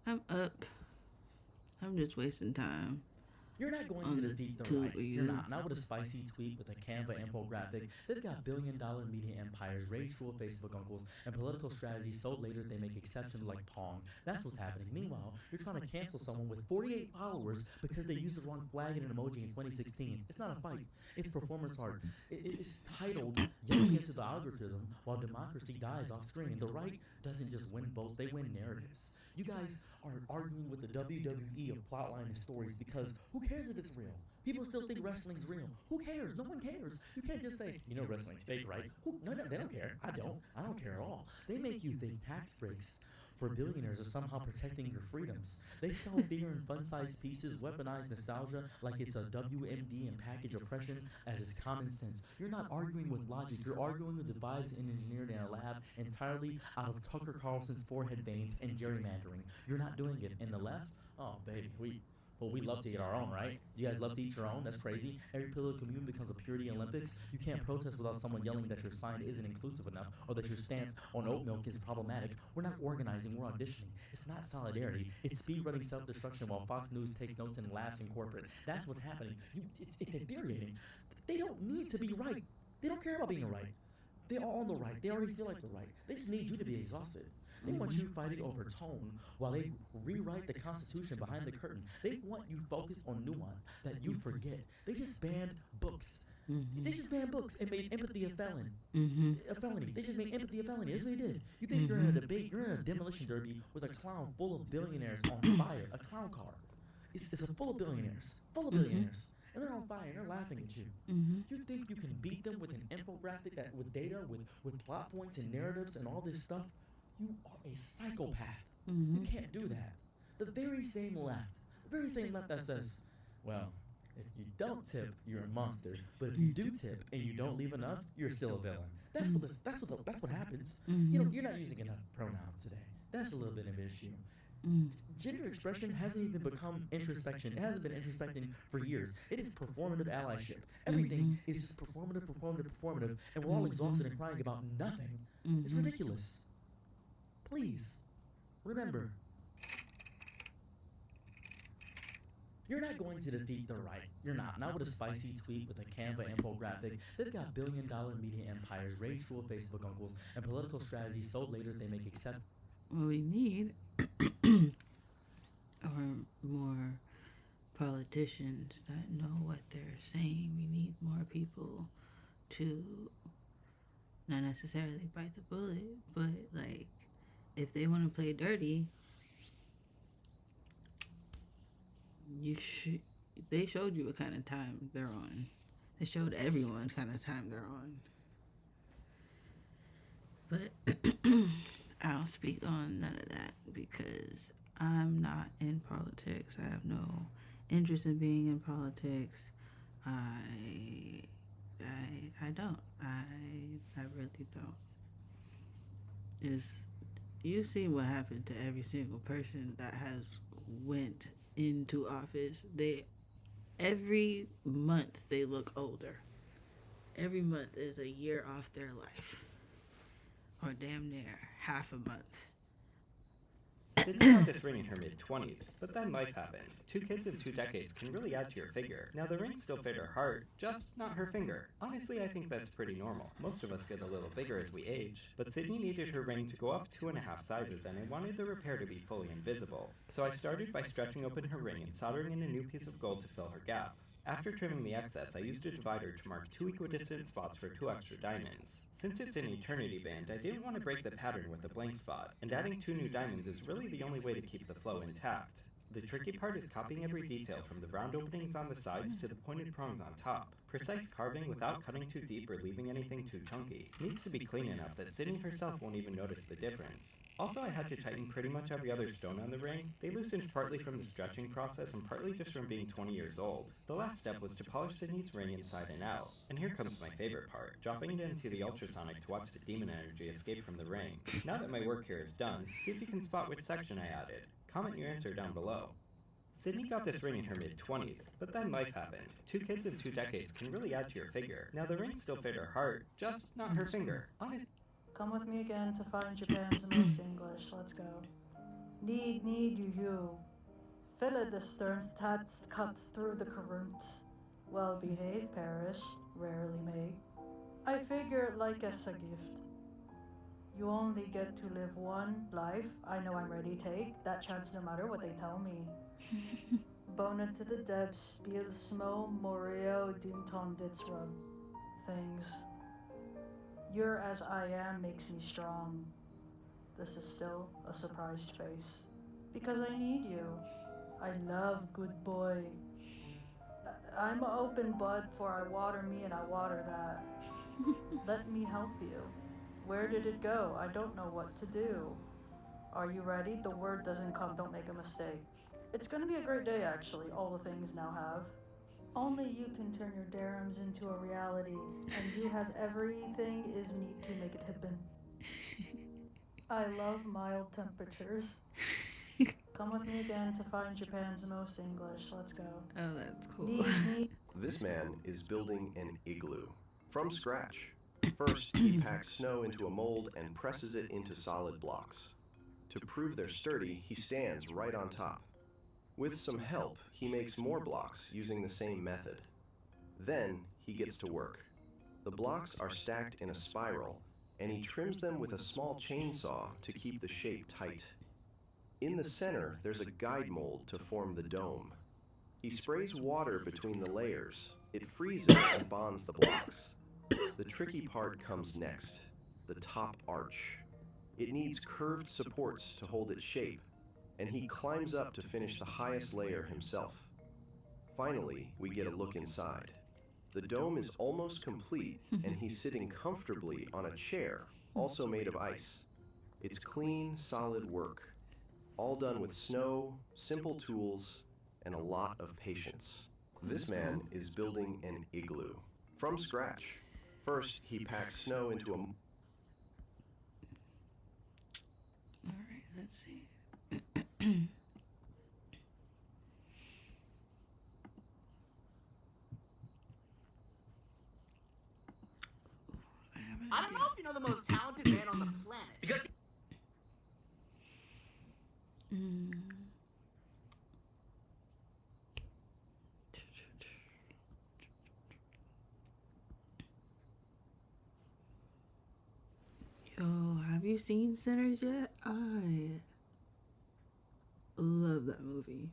I'm up. I'm just wasting time. You're not going to defeat the right. You're not with a spicy tweet with a Canva infographic. They've got billion-dollar media empires, rageful Facebook uncles, and political strategies so later they make exceptions like Pong. That's what's happening. Meanwhile, you're trying to cancel someone with 48 followers because they used the wrong flag and an emoji in 2016. It's not a fight. It's performance art. It's titled Yelling into the Algorithm While Democracy Dies Off Screen. The right doesn't just win votes, they win narratives. You guys are arguing with the WWE of plotline and stories because who cares if it's real? People still think wrestling's real. Who cares? No one cares. You can't just say, you know wrestling's fake, right? No, they don't care. I don't care at all. They make you think tax breaks for billionaires are somehow protecting your freedoms. They sell beer in fun-sized pieces, weaponize nostalgia like it's a WMD, and package oppression as it's common sense. You're not arguing with logic. You're arguing with the vibes engineered in a lab entirely out of Tucker Carlson's forehead veins and gerrymandering. You're not doing it. And the left? Oh, baby, we love to eat our own, right? You guys love to eat your own? That's crazy. Every pillar commune becomes a purity Olympics. You can't protest without someone yelling that your sign isn't inclusive enough or that your stance on oat milk is problematic. We're not organizing, we're auditioning. It's not solidarity. It's speed-running self-destruction while Fox News takes notes and laughs in corporate. That's what's happening. It's infuriating. They don't need to be right. They don't care about being right. They are on the right. They already feel like they're right. They just need you to be exhausted. They want you fighting over tone while they rewrite the Constitution behind the curtain. They want you focused on nuance that you forget. They just banned books. They just banned books and made empathy a felony. They just made empathy a felony. That's what they did. You think you're in a debate, you're in a demolition derby with a clown full of billionaires on fire, a clown car. It's full of billionaires, and they're on fire, and they're laughing at you. You think you can beat them with an infographic that with data, with plot points and narratives and all this stuff? You are a psychopath. You can't do that. The very same left that says, well, if you don't tip, you're a monster. But if you do tip and you don't leave enough, you're still a villain. That's what happens. You're not using enough pronouns today. That's a little bit of an issue. Gender expression hasn't even become introspection. It hasn't been introspecting for years. It is performative allyship. Everything is just performative, and we're all exhausted and crying about nothing. It's ridiculous. Please, remember, you're not going to defeat the right. You're not. Not with a spicy tweet with a Canva infographic. They've got billion-dollar media empires, rage-fueled Facebook uncles, and political strategies so later they make except. What we need are more politicians that know what they're saying. We need more people to not necessarily bite the bullet, but like, if they want to play dirty, they showed you what kind of time they're on. They showed everyone what kind of time they're on. But I don't speak on none of that because I'm not in politics. I have no interest in being in politics. I don't. I really don't. You see what happened to every single person that has went into office. Every month they look older. Every month is a year off their life. Or damn near half a month. Sydney got this ring in her mid-20s, but then life happened. 2 kids in 2 decades can really add to your figure. Now the ring still fit her heart, just not her finger. Honestly, I think that's pretty normal. Most of us get a little bigger as we age, but Sydney needed her ring to go up 2.5 sizes, and I wanted the repair to be fully invisible. So I started by stretching open her ring and soldering in a new piece of gold to fill her gap. After trimming the excess, I used a divider to mark 2 equidistant spots for 2 extra diamonds. Since it's an eternity band, I didn't want to break the pattern with a blank spot, and adding 2 new diamonds is really the only way to keep the flow intact. The tricky part is copying every detail from the round openings on the sides to the pointed prongs on top. Precise carving without cutting too deep or leaving anything too chunky. Needs to be clean enough that Sydney herself won't even notice the difference. Also, I had to tighten pretty much every other stone on the ring. They loosened partly from the stretching process and partly just from being 20 years old. The last step was to polish Sydney's ring inside and out. And here comes my favorite part, dropping it into the ultrasonic to watch the demon energy escape from the ring. Now that my work here is done, see if you can spot which section I added. Comment your answer down below. Sydney got this ring in her mid-20s, but then life happened. 2 kids in 2 decades can really add to your figure. Now the ring still fit her heart, just not her finger. Honestly. Come with me again to find Japan's most English. Let's go. Need you. Feel the stern tats cuts through the current. Well-behaved parish, rarely may. I figure like as a gift. You only get to live one life. I know I'm ready to take that chance no matter what they tell me. Bona to the depths, spiel smo moreo dunton ditsrub. Things. You're as I am makes me strong. This is still a surprised face. Because I need you. I love good boy. I'm an open bud for I water me and I water that. Let me help you. Where did it go? I don't know what to do. Are you ready? The word doesn't come, don't make a mistake. It's gonna be a great day, actually, all the things now have. Only you can turn your darums into a reality, and you have everything is need to make it happen. I love mild temperatures. Come with me again to find Japan's most English. Let's go. Oh, that's cool. This man is building an igloo from scratch. First, he packs snow into a mold and presses it into solid blocks. To prove they're sturdy, he stands right on top. With some help, he makes more blocks using the same method. Then, he gets to work. The blocks are stacked in a spiral, and he trims them with a small chainsaw to keep the shape tight. In the center, there's a guide mold to form the dome. He sprays water between the layers. It freezes and bonds the blocks. The tricky part comes next, the top arch. It needs curved supports to hold its shape, and he climbs up to finish the highest layer himself. Finally, we get a look inside. The dome is almost complete, and he's sitting comfortably on a chair, also made of ice. It's clean, solid work, all done with snow, simple tools, and a lot of patience. This man is building an igloo from scratch. First, he packs snow into a... All right, let's see. I don't know if you know the most talented man on the planet. Because Yo, have you seen Sinners yet? I love that movie.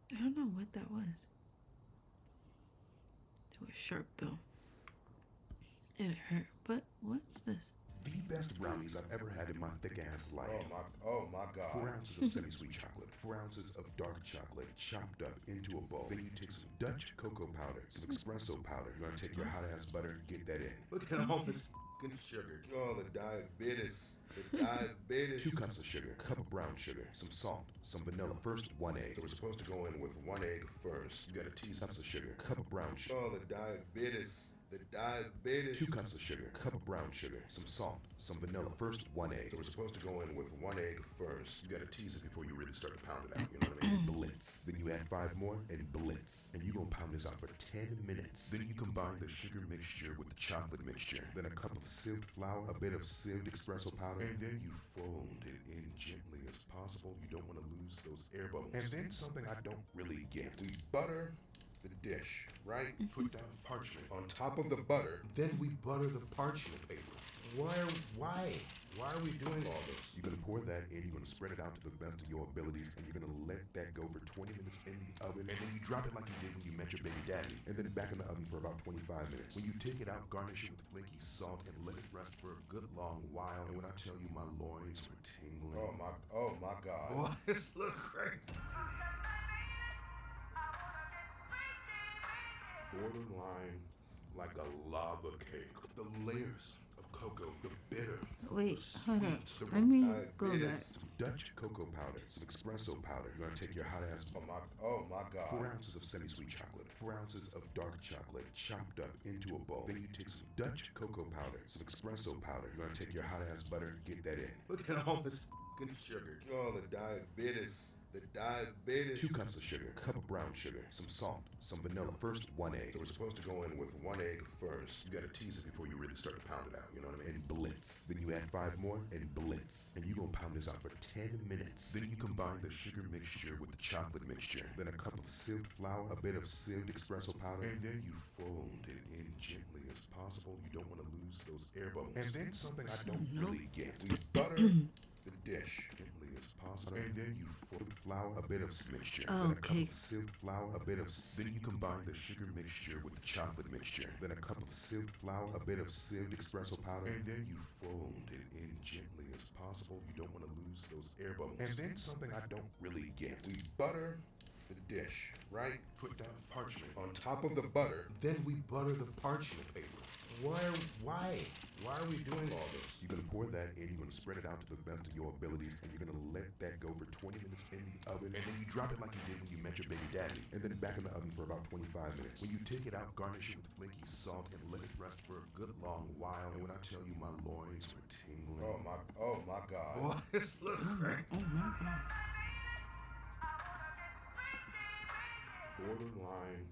I don't know what that was. It was sharp though. It hurt. But what's this? The best brownies I've ever had in my thick ass life. Oh my God. 4 ounces of semi-sweet chocolate, 4 ounces of dark chocolate chopped up into a bowl. Then you take some Dutch cocoa powder, some espresso powder. You're gonna take your hot ass butter, get that in. Look at all this fucking sugar. Oh, the diabetes. The diabetes. 2 cups of sugar, a cup of brown sugar, some salt, some vanilla. First, 1 egg. So we're supposed to go in with 1 egg first. You gotta tease cups of sugar, a cup of brown sugar. Oh, the diabetes. The diabetes. 2 cups of sugar, a cup of brown sugar, some salt, some vanilla. First, 1 egg. So we're supposed to go in with 1 egg first. You gotta tease it before you really start to pound it out. You know what I mean? Blitz. Then you add 5 more and blitz. And you gonna pound this out for 10 minutes. Then you combine the sugar mixture with the chocolate mixture. Then a cup of sieved flour, a bit of sieved espresso powder. And then you fold it in gently as possible. You don't want to lose those air bubbles. And then something I don't really get. We butter the dish, right? Put down parchment on top of the butter. Then we butter the parchment paper. Why are we doing all this? You're gonna pour that in, you're gonna spread it out to the best of your abilities, and you're gonna let that go for 20 minutes in the oven, and then you drop it like you did when you met your baby daddy, and then back in the oven for about 25 minutes. When you take it out, garnish it with flaky salt and let it rest for a good long while. And when I tell you my loins were tingling. Oh my God. Boy, this looks crazy. Borderline like a lava cake. The layers of cocoa, the bitter. Wait, the hold up. sweet, the Let me go it back. is some Dutch cocoa powder, some espresso powder. You're gonna take your hot ass. Oh my God. 4 ounces of semi-sweet chocolate, 4 ounces of dark chocolate chopped up into a bowl. Then you take some Dutch cocoa powder, some espresso powder. You're gonna take your hot ass butter, get that in. Look at all this fucking sugar. Oh, the diabetes. The diabetes. 2 cups of sugar, a cup of brown sugar, some salt, some vanilla. First, 1 egg. So we're supposed to go in with 1 egg first. You gotta tease it before you really start to pound it out. You know what I mean? And blitz. Then you add 5 more and blitz. And you're gonna pound this out for 10 minutes. Then you combine the sugar mixture with the chocolate mixture. Then a cup of sieved flour, a bit of sieved espresso powder. And then you fold it in gently as possible. You don't want to lose those air bubbles. And then something I don't really get. We butter the dish gently as as possible. And then you fold flour, a bit of mixture, then a cup Okay. of sieved flour, a bit of. Then you combine the sugar mixture with the chocolate mixture, then a cup of sieved flour, a bit of sieved espresso powder, and then you fold it in gently as possible. You don't want to lose those air bubbles. And then something I don't really get. We butter the dish, right? Put down parchment on top of the butter. Then we butter the parchment paper. Why are we doing all this? You're gonna pour that in, you're gonna spread it out to the best of your abilities, and you're gonna let that go for 20 minutes in the oven, and then you drop it like you did when you met your baby daddy, and then back in the oven for about 25 minutes. When you take it out, garnish it with flaky salt and let it rest for a good long while. And when I tell you my loins were tingling. Oh my God. Boy, this looks great. Borderline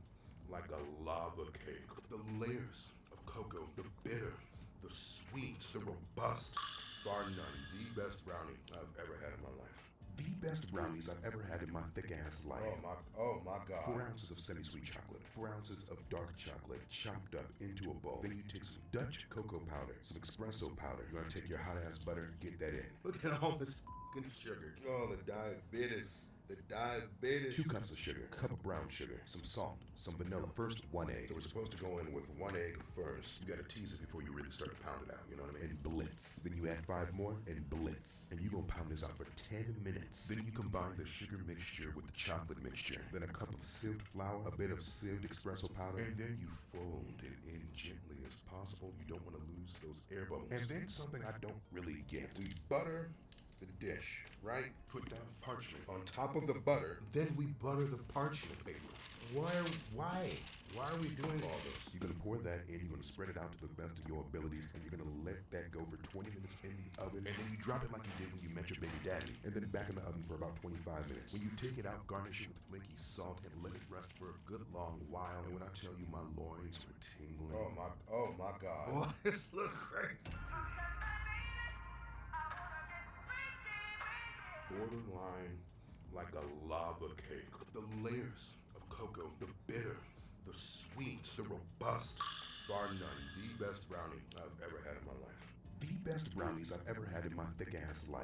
like a lava cake. The layers of cocoa, the bitter, the sweet, the robust, bar none, the best brownie I've ever had in my life. The best brownies I've ever had in my thick-ass life. Oh my God. 4 ounces of semi-sweet chocolate, 4 ounces of dark chocolate chopped up into a bowl. Then you take some Dutch cocoa powder, some espresso powder. You're gonna take your hot-ass butter, get that in. Look at all this f***ing sugar. Oh, the diabetes. The diabetes. 2 cups of sugar, cup of brown sugar, some salt, some vanilla. First, 1 egg. So we're supposed to go in with 1 egg first. You gotta tease it before you really start to pound it out, you know what I mean? And blitz. Then you add 5 more and blitz. And you gonna pound this out for 10 minutes. Then you combine the sugar mixture with the chocolate mixture. Then a cup of sieved flour, a bit of sieved espresso powder. And then you fold it in gently as possible. You don't wanna lose those air bubbles. And then something I don't really get. We butter the dish, right? Put down parchment on top of the butter. Then we butter the parchment paper. Why are we doing all this? You're gonna pour that in, you're gonna spread it out to the best of your abilities, and you're gonna let that go for 20 minutes in the oven, and then you drop it like you did when you met your baby daddy, and then back in the oven for about 25 minutes. When you take it out, garnish it with flaky salt and let it rest for a good long while. And when I tell you my loins were tingling. Oh my God. Boy, this looks crazy. Borderline like a lava cake. The layers of cocoa, the bitter, the sweet, the robust, bar none, the best brownie I've ever had in my life. The best brownies I've ever had in my thick-ass life.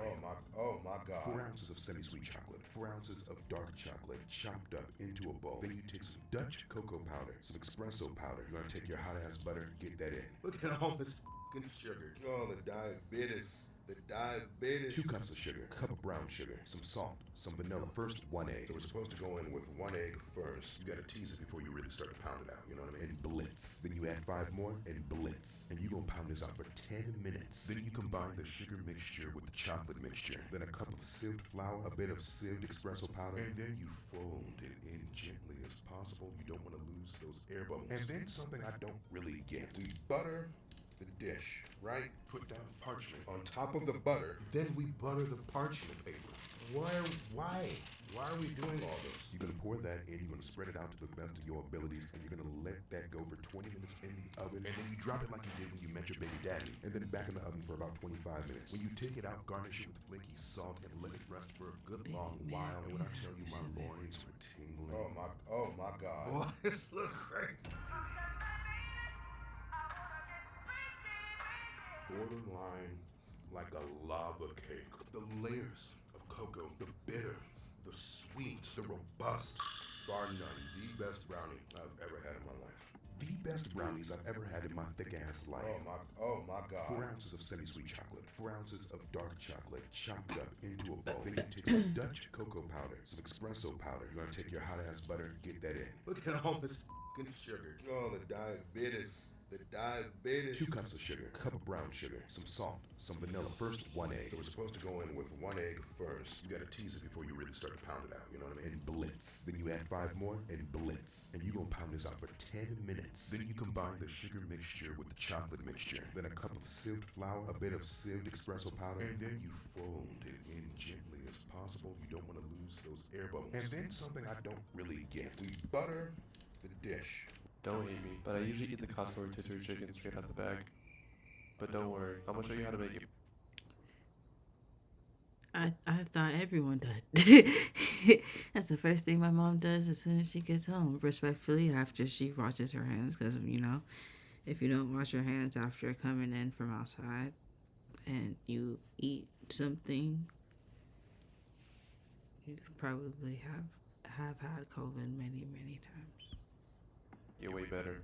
Oh my God. 4 ounces of semi-sweet chocolate, 4 ounces of dark chocolate chopped up into a bowl. Then you take some Dutch cocoa powder, some espresso powder. You're gonna take your hot-ass butter, get that in. Look at all this f***ing sugar. Oh, the diabetes. The diabetes. 2 cups of sugar, cup of brown sugar, some salt, some vanilla. First, 1 egg. So we're supposed to go in with 1 egg first. You gotta tease it before you really start to pound it out, you know what I mean? And blitz. Then you add 5 more and blitz. And you gonna pound this out for 10 minutes. Then you combine the sugar mixture with the chocolate mixture. Then a cup of sieved flour, a bit of sieved espresso powder. And then you fold it in gently as possible. You don't wanna lose those air bubbles. And then something I don't really get. We butter the dish, right? Put down parchment on top of the butter. Then we butter the parchment paper. Why are we doing all this? You're gonna pour that in, you're gonna spread it out to the best of your abilities, and you're gonna let that go for 20 minutes in the oven, and then you drop it like you did when you met your baby daddy, and then back in the oven for about 25 minutes. When you take it out, garnish it with flaky salt and let it rest for a good long while. And when I tell you my loins were tingling. Oh my God. Boy, this looks crazy. Borderline like a lava cake. The layers of cocoa, the bitter, the sweet, the robust, bar none, the best brownie I've ever had in my life. The best brownies I've ever had in my thick-ass life. Oh my God. 4 ounces of semi-sweet chocolate, 4 ounces of dark chocolate chopped up into a bowl. Then you take some Dutch cocoa powder, some espresso powder. You're gonna take your hot-ass butter, get that in. Look at all this f***ing sugar. Oh, the diabetes. The diabetes. 2 cups of sugar, cup of brown sugar, some salt, some vanilla. First, 1 egg. So we're supposed to go in with 1 egg first. You gotta tease it before you really start to pound it out, you know what I mean? And blitz. Then you add 5 more and blitz. And you gonna pound this out for 10 minutes. Then you combine the sugar mixture with the chocolate mixture. Then a cup of sieved flour, a bit of sieved espresso powder. And then you fold it in gently as possible. You don't wanna lose those air bubbles. And then something I don't really get. We butter the dish. Don't hate me, but I usually eat the Costco rotisserie chicken straight out the bag. But don't worry, I'm gonna show you how to make it. I thought everyone did. That's the first thing my mom does as soon as she gets home, respectfully, after she washes her hands. Because, you know, if you don't wash your hands after coming in from outside and you eat something, you could probably have had COVID many times. Get way better.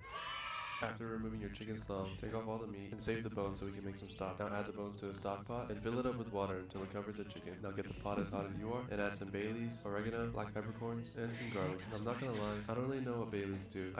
After removing your chicken's thumb, take off all the meat and save the bones so we can make some stock. Now add the bones to the stock pot and fill it up with water until it covers the chicken. Now get the pot as hot as you are and add some bay leaves, oregano, black peppercorns, and some garlic. I'm not gonna lie, I don't really know what bay leaves do.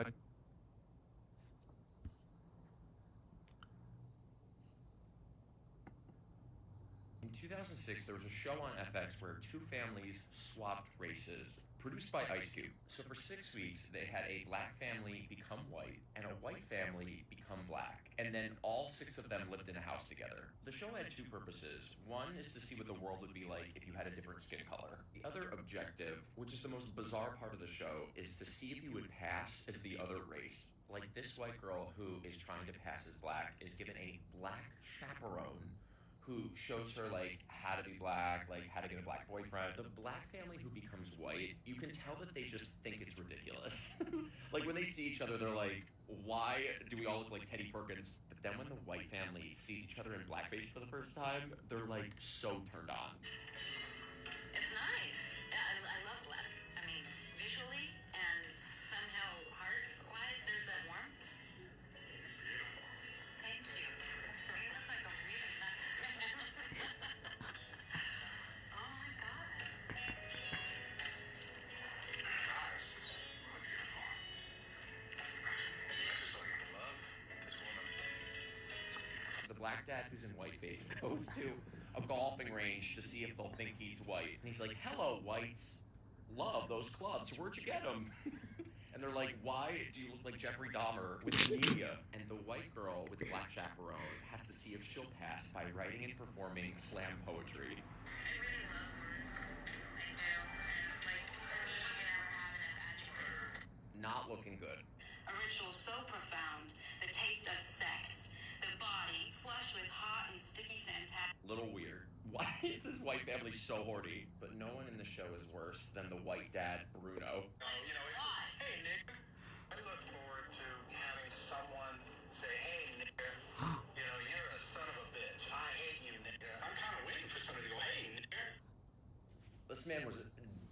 In 2006, there was a show on FX where two families swapped races, produced by Ice Cube. So for 6 weeks, they had a black family become white and a white family become black. And then all 6 of them lived in a house together. The show had 2 purposes. One is to see what the world would be like if you had a different skin color. The other objective, which is the most bizarre part of the show, is to see if you would pass as the other race. Like this white girl who is trying to pass as black is given a black chaperone who shows her like how to be black, like how to get a black boyfriend. The black family who becomes white, you can tell that they just think it's ridiculous. Like when they see each other, they're like, why do we all look like Teddy Perkins? But then when the white family sees each other in blackface for the first time, they're like so turned on. It's nice. I love black. I mean, visually and somehow heart-wise, there's that warmth. Thank you. You look like a really nice man. Oh my God. Guys, this is really beautiful. This is like I love this woman. The black dad who's in whiteface goes to a golfing range to see if they'll think he's white. And he's like, hello, whites. Love those clubs. Where'd you get them? And they're like, why do you look like Jeffrey Dahmer with anemia? And the white girl with the black chaperone has to see if she'll pass by writing and performing slam poetry. I really love words. I do. And like, to me, you can never have enough adjectives. Not looking good. A ritual so profound, the taste of sex, the body flush with hot and sticky fantastic. Little weird. Why is this white family so horny? But no one in the show is worse than the white dad, Bruno. You know, it's just, hey, Nick, I look forward to having someone say, hey, Nick, you know, you're a son of a bitch. I hate you, Nick. I'm kind of waiting for somebody to go, hey, Nick. This man was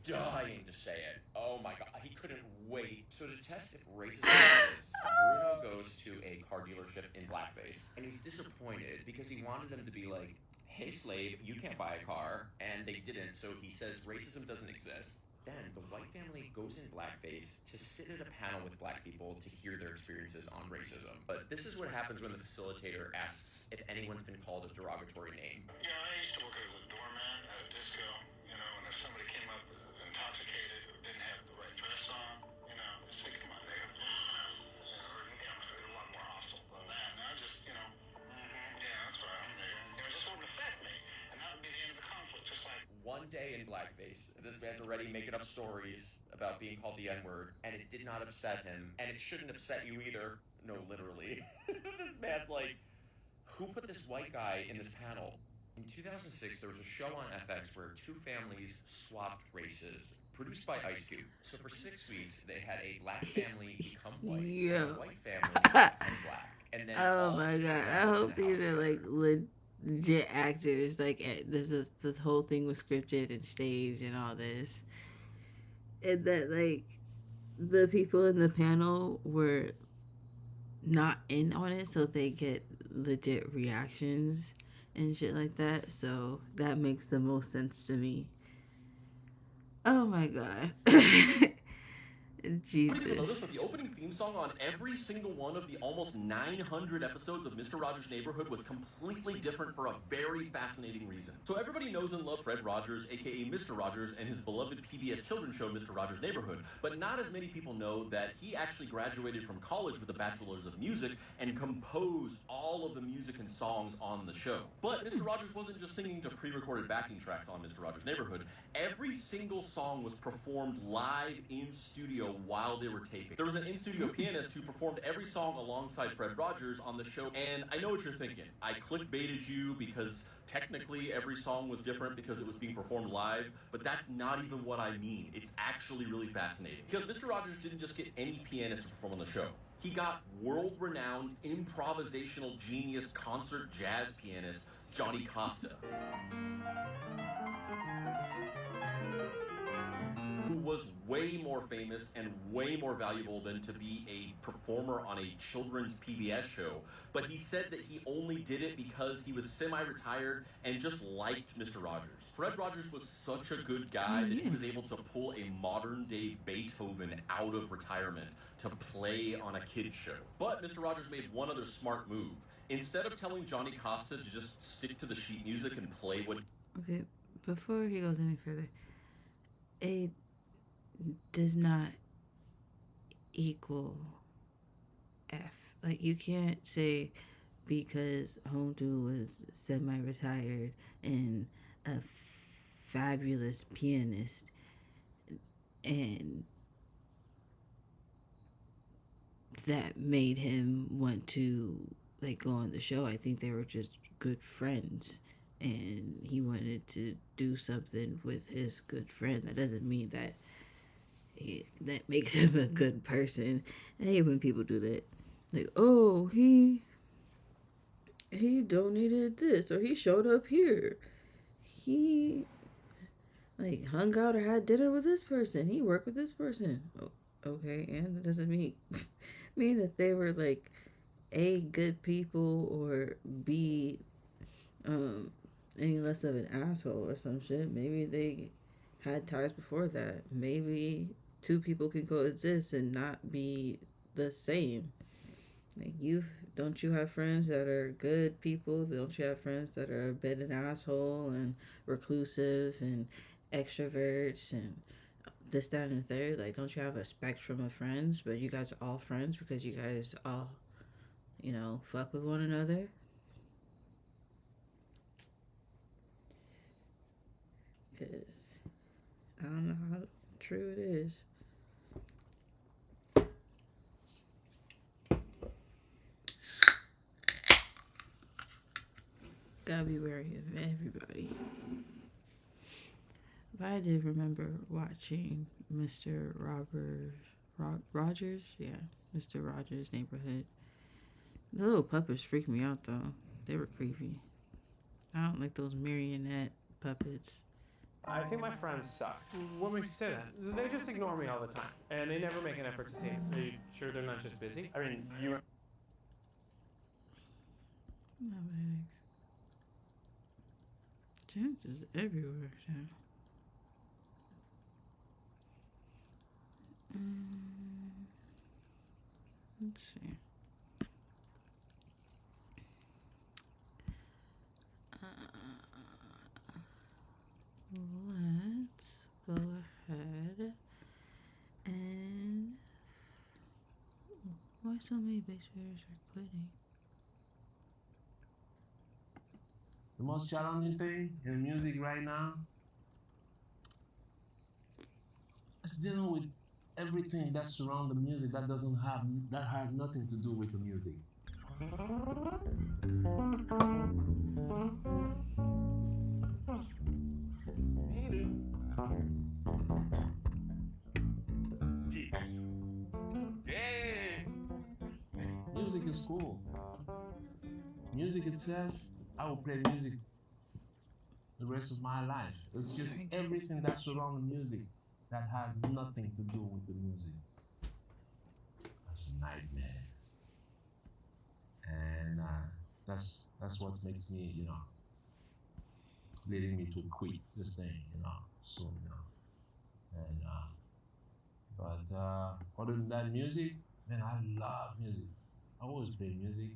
dying to say it. Oh my god, he couldn't wait. So to test if racism exists, Bruno goes to a car dealership in blackface, and he's disappointed because he wanted them to be like, hey slave, you can't buy a car, and they didn't, so he says racism doesn't exist. Then the white family goes in blackface to sit at a panel with black people to hear their experiences on racism. But this is what happens when the facilitator asks if anyone's been called a derogatory name. You know, I used to work as a doorman at a disco, you know, and if somebody came up intoxicated or didn't have the right dress on, you know, I say, come on, nigga, you know, they're a lot more hostile than that. And I just, you know, yeah, that's right, I'm a nigga. You know, it just wouldn't affect me, and that would be the end of the conflict, just like. One day in blackface, this man's already making up stories about being called the N-word, and it did not upset him, and it shouldn't upset you either. No, literally. This man's like, who put this white guy in this panel? In 2006, there was a show on FX where two families swapped races, produced by Ice Cube. So for 6 weeks, they had a black family become white, and a white family become black. And then Oh my god, I hope these are like legit actors. Like this whole thing was scripted and staged and all this, and that like the people in the panel were not in on it, so they get legit reactions and shit like that. So that makes the most sense to me. Oh my god. Jesus. Wait a minute, but the opening theme song on every single one of the almost 900 episodes of Mr. Rogers' Neighborhood was completely different for a very fascinating reason. So everybody knows and loves Fred Rogers, aka Mr. Rogers, and his beloved PBS children's show, Mr. Rogers' Neighborhood, but not as many people know that he actually graduated from college with a bachelor's of music and composed all of the music and songs on the show. But Mr. Rogers wasn't just singing to pre-recorded backing tracks on Mr. Rogers' Neighborhood. Every single song was performed live in studio while they were taping. There was an in-studio pianist who performed every song alongside Fred Rogers on the show, and I know what you're thinking. I clickbaited you because technically every song was different because it was being performed live, but that's not even what I mean. It's actually really fascinating. Because Mr. Rogers didn't just get any pianist to perform on the show. He got world-renowned improvisational genius concert jazz pianist Johnny Costa. was way more famous and way more valuable than to be a performer on a children's PBS show. But he said that he only did it because he was semi-retired and just liked Mr. Rogers. Fred Rogers was such a good guy that he was able to pull a modern-day Beethoven out of retirement to play on a kid's show. But Mr. Rogers made one other smart move. Instead of telling Johnny Costa to just stick to the sheet music and play what... Okay, before he goes any further, it does not equal F. Like, you can't say because Hometoon was semi-retired and a fabulous pianist and that made him want to like go on the show. I think they were just good friends and he wanted to do something with his good friend. That doesn't mean that that makes him a good person. I hate when people do that. Like, oh, he donated this or he showed up here. He like hung out or had dinner with this person. He worked with this person. Oh, okay, and it doesn't mean that they were like A, good people, or B, any less of an asshole or some shit. Maybe they had ties before that. Maybe two people can coexist and not be the same. Like, don't you have friends that are good people? Don't you have friends that are a bit an asshole and reclusive and extroverts and this, that, and the third? Like, don't you have a spectrum of friends, but you guys are all friends because you guys all, fuck with one another? Because I don't know how true it is. Gotta be wary of everybody. But I did remember watching Mr. Rogers? Yeah, Mr. Rogers' Neighborhood. The little puppets freaked me out, though. They were creepy. I don't like those marionette puppets. I think my friends suck. What makes you say that? They just ignore me all the time, and they never make an effort to see it. Are you sure they're not just busy? I mean, you... Chance is everywhere now. Let's see. Let's go ahead and... Why so many bass players are quitting? The most challenging thing in music right now is dealing with everything that surrounds the music that has nothing to do with the music. Music is cool. Music itself, I will play music the rest of my life. It's just everything that surrounds music that has nothing to do with the music. That's a nightmare. And that's what makes me, leading me to quit this thing, soon, And but other than that, music, man, I love music. I always play music.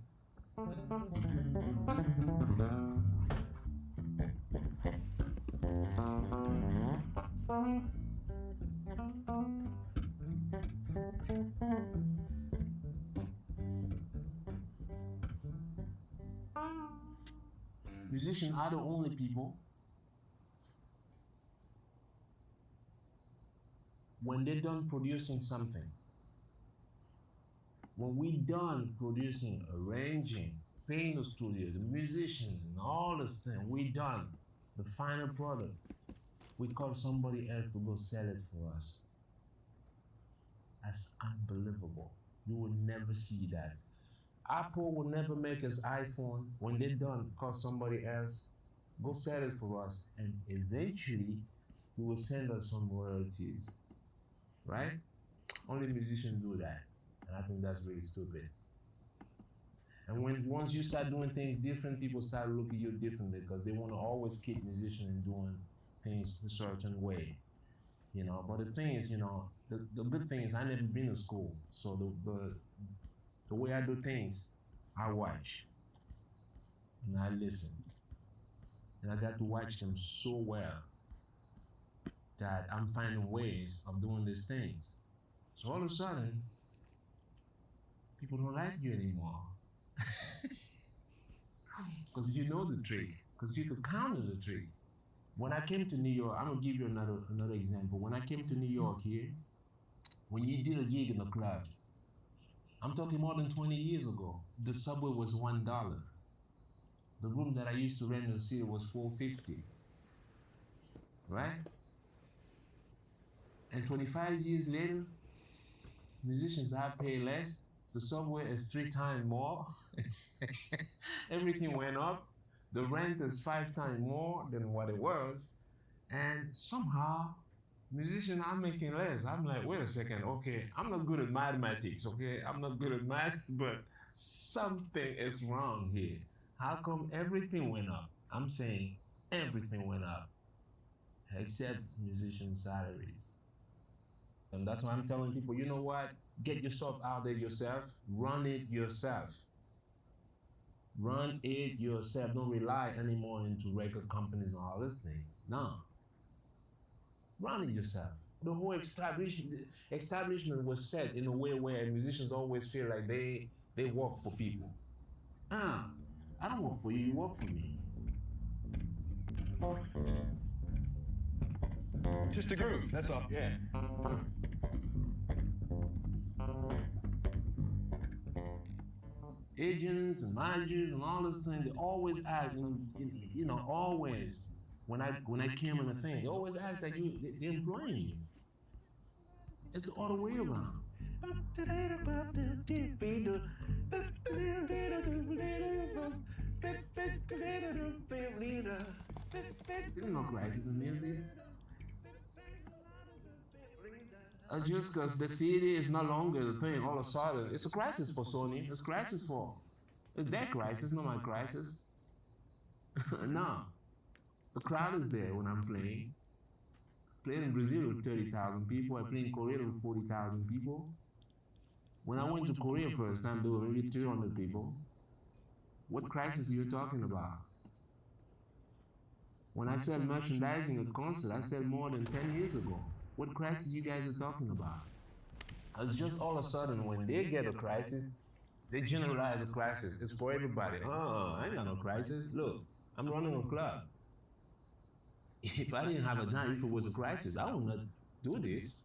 Musicians are the only people when they're done producing something, when we're done producing, arranging, paying the studio, the musicians and all this thing, we're done, the final product, we call somebody else to go sell it for us. That's unbelievable. You will never see that. Apple will never make us iPhone. When they're done, call somebody else, go sell it for us, and eventually you will send us some royalties. right? Only musicians do that, and I think that's really stupid. And once you start doing things different, people start looking at you differently because they want to always keep musicians doing things a certain way, you know. But the thing is, you know, the good thing is I never been to school, so the way I do things, I watch and I listen, and I got to watch them so well that I'm finding ways of doing these things. So all of a sudden, people don't like you anymore. Because you know the trick, because you could counter the trick. When I came to New York, I'm gonna give you another example. When I came to New York here, when you did a gig in a club, I'm talking more than 20 years ago, the subway was $1. The room that I used to rent in the city was $4.50, right? And 25 years later, musicians have paid less. The subway is 3 times more. Everything went up. The rent is 5 times more than what it was. And somehow, musicians are making less. I'm like, wait a second, okay, I'm not good at mathematics, okay? I'm not good at math, but something is wrong here. How come everything went up? I'm saying everything went up, except musicians' salaries. And that's why I'm telling people, you know what? Get yourself out there yourself. Run it yourself. Run it yourself. Don't rely anymore into record companies and all this thing. No. Run it yourself. The whole establishment was set in a way where musicians always feel like they work for people. I don't work for you, you work for me. Just a groove, that's all. Yeah. Agents and managers and all this thing, they always ask, you know, always. When I came in the thing, they always ask that they're employing you. It's the other way around. There's no crisis in music. Just because the CD is no longer the thing, all of a sudden, it's a crisis for Sony. It's a crisis for. It's their crisis, not my crisis. No. The crowd is there when I'm playing. Playing in Brazil with 30,000 people. I play in Korea with 40,000 people. When I went to Korea first time, there were maybe 200 people. What crisis are you talking about? When I sell merchandising at concert, I said more than 10 years ago. What crisis you guys are talking about? It's just all of a sudden when they get a crisis, they generalize a crisis. It's for everybody. I ain't got no crisis. Look, I'm running a club. If I didn't have a dime, if it was a crisis, I would not do this.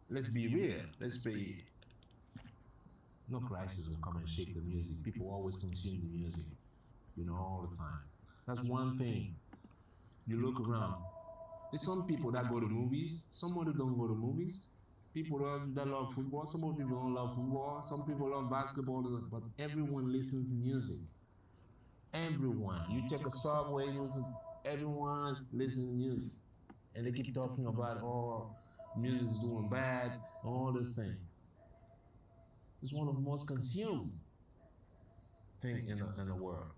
Let's be real. Let's be. No crisis will come and shake the music. People always consume the music, you know, all the time. That's one thing. You look around. There's some people that go to movies. Some others don't go to movies. People that love football. Some people don't love football. Some people love basketball. But everyone listens to music. Everyone. You take a subway, everyone listens to music. And they keep talking about, oh, music's doing bad, all this thing. It's one of the most consumed thing in the world,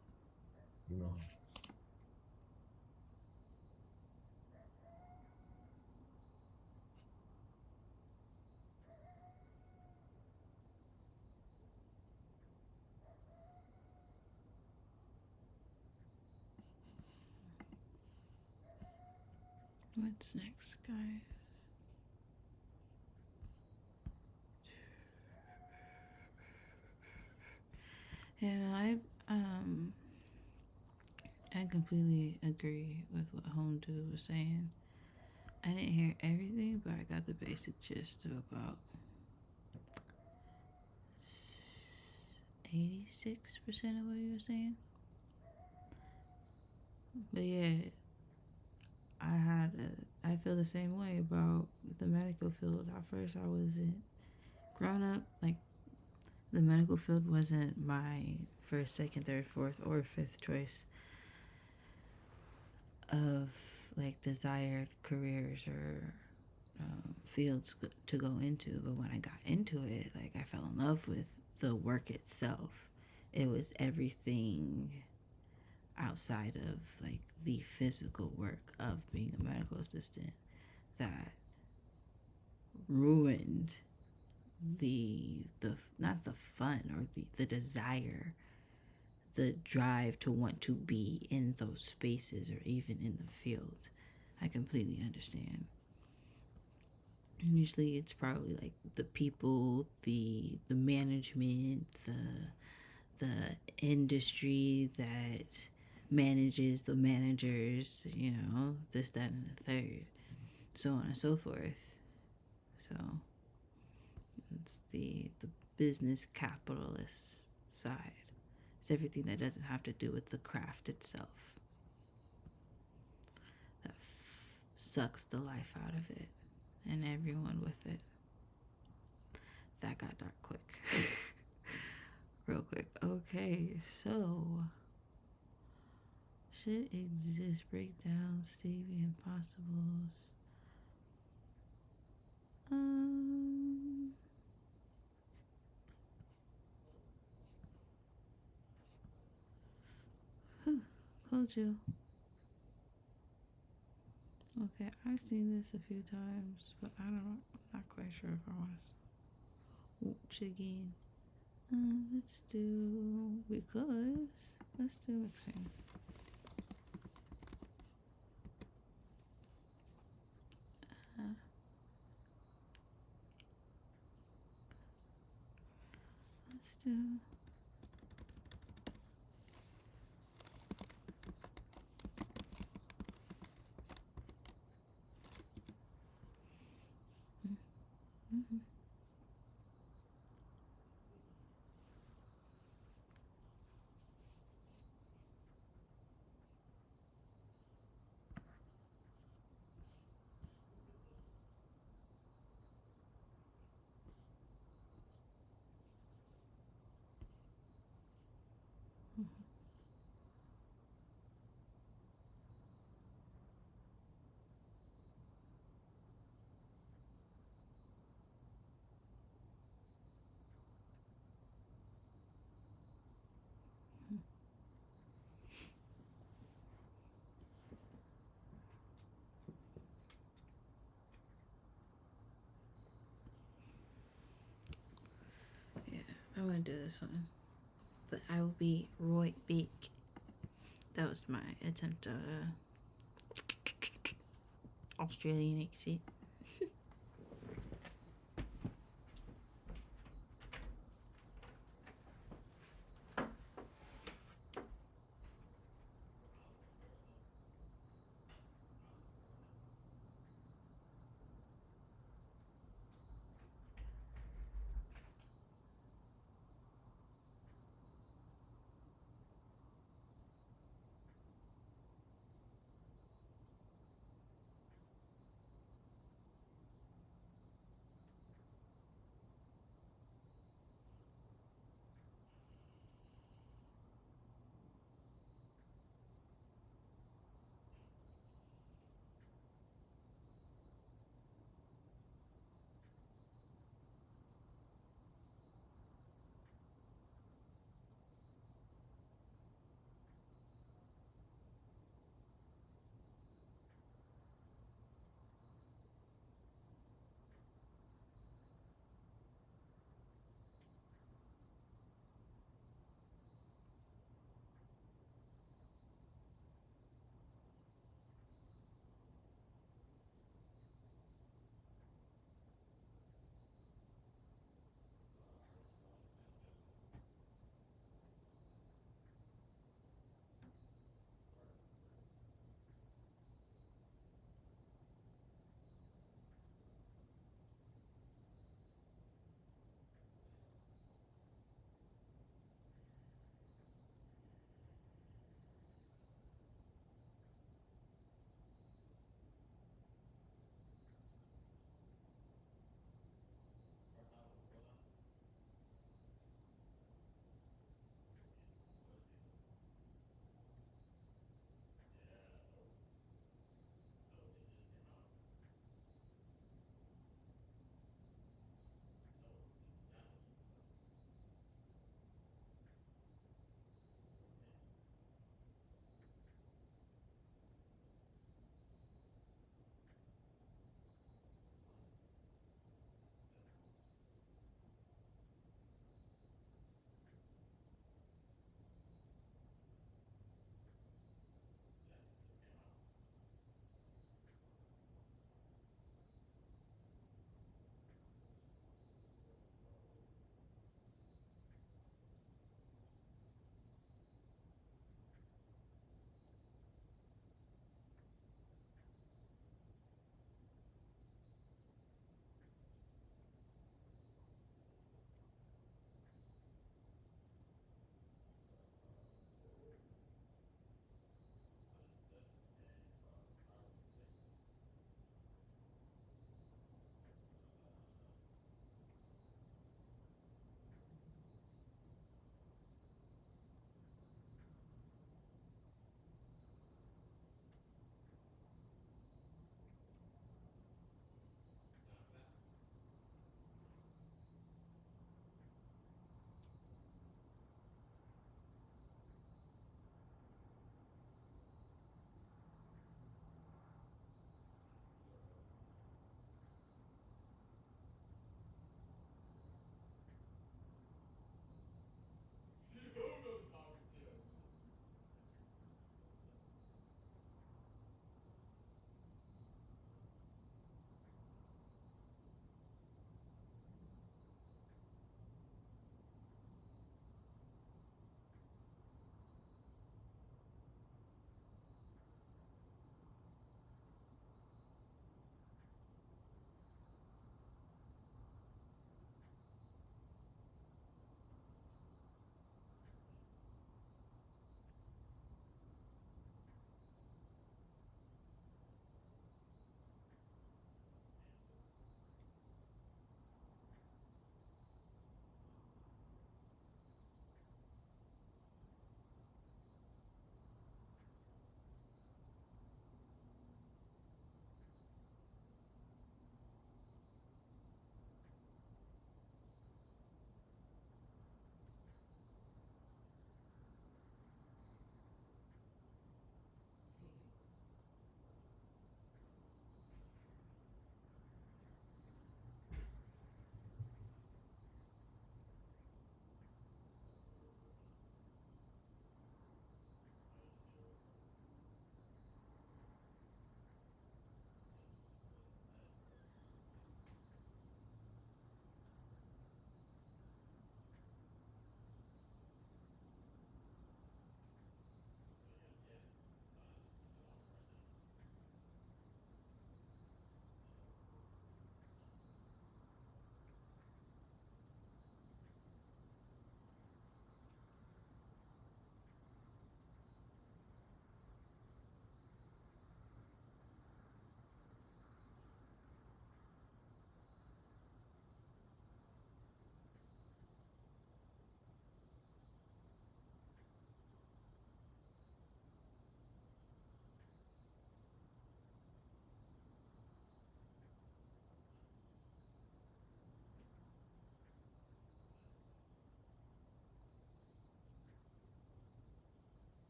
you know. What's next, guys? And I completely agree with what Home Dude was saying. I didn't hear everything, but I got the basic gist of about 86% of what he was saying. But yeah, I feel the same way about the medical field. At first, I wasn't growing up, like, the medical field wasn't my first, second, third, fourth, or fifth choice of, like, desired careers or fields to go into, but when I got into it, like, I fell in love with the work itself. It was everything outside of like the physical work of being a medical assistant that ruined the not the fun or the desire, the drive to want to be in those spaces or even in the field. I completely understand. Usually it's probably like the people, the management, the industry that manages the managers, you know, this, that, and the third, so on and so forth. So it's the business capitalist side. It's everything that doesn't have to do with the craft itself that sucks the life out of it and everyone with it. That got dark quick. Real quick. Okay, so should exist breakdown Stevie Impossibles. Kojo. Okay, I've seen this a few times, but I don't know. I'm not quite sure if I want to watch again. Let's do mixing. Let's do. Mm-hmm. Yeah, I want to do this one, but I will be Roy Beak. That was my attempt at Australian accent.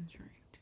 That's right.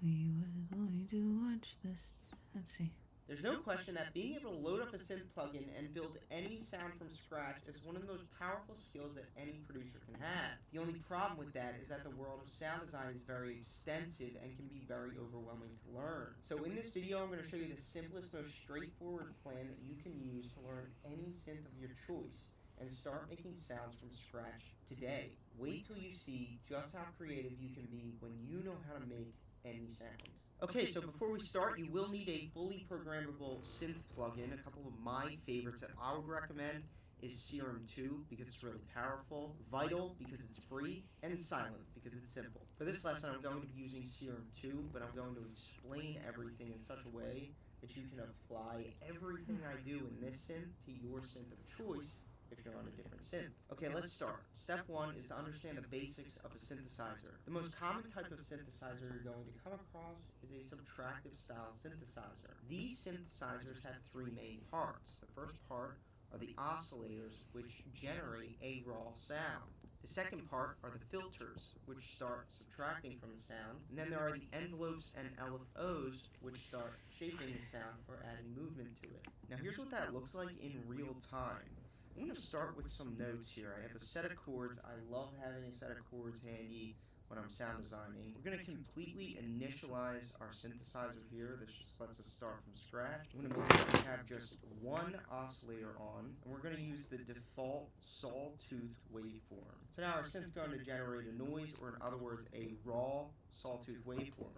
We were going to watch this. Let's see. There's no question that being able to load up a synth plugin and build any sound from scratch is one of the most powerful skills that any producer can have. The only problem with that is that the world of sound design is very extensive and can be very overwhelming to learn. So in this video, I'm going to show you the simplest, most straightforward plan that you can use to learn any synth of your choice and start making sounds from scratch today. Wait till you see just how creative you can be when you know how to make any sound. Okay, so before we start, you will need a fully programmable synth plugin. A couple of my favorites that I would recommend is Serum 2 because it's really powerful, Vital because it's free, and Silent because it's simple. For this lesson, I'm going to be using Serum 2, but I'm going to explain everything in such a way that you can apply everything I do in this synth to your synth of choice if you're on a different synth. Okay, let's start. Step 1 is to understand the basics of a synthesizer. The most common type of synthesizer you're going to come across is a subtractive style synthesizer. These synthesizers have three main parts. The first part are the oscillators, which generate a raw sound. The second part are the filters, which start subtracting from the sound. And then there are the envelopes and LFOs, which start shaping the sound or adding movement to it. Now here's what that looks like in real time. I'm going to start with some notes here. I have a set of chords. I love having a set of chords handy when I'm sound designing. We're going to completely initialize our synthesizer here. This just lets us start from scratch. I'm going to make sure we have just one oscillator on, and we're going to use the default sawtooth waveform. So now our synth's going to generate a noise, or in other words, a raw sawtooth waveform.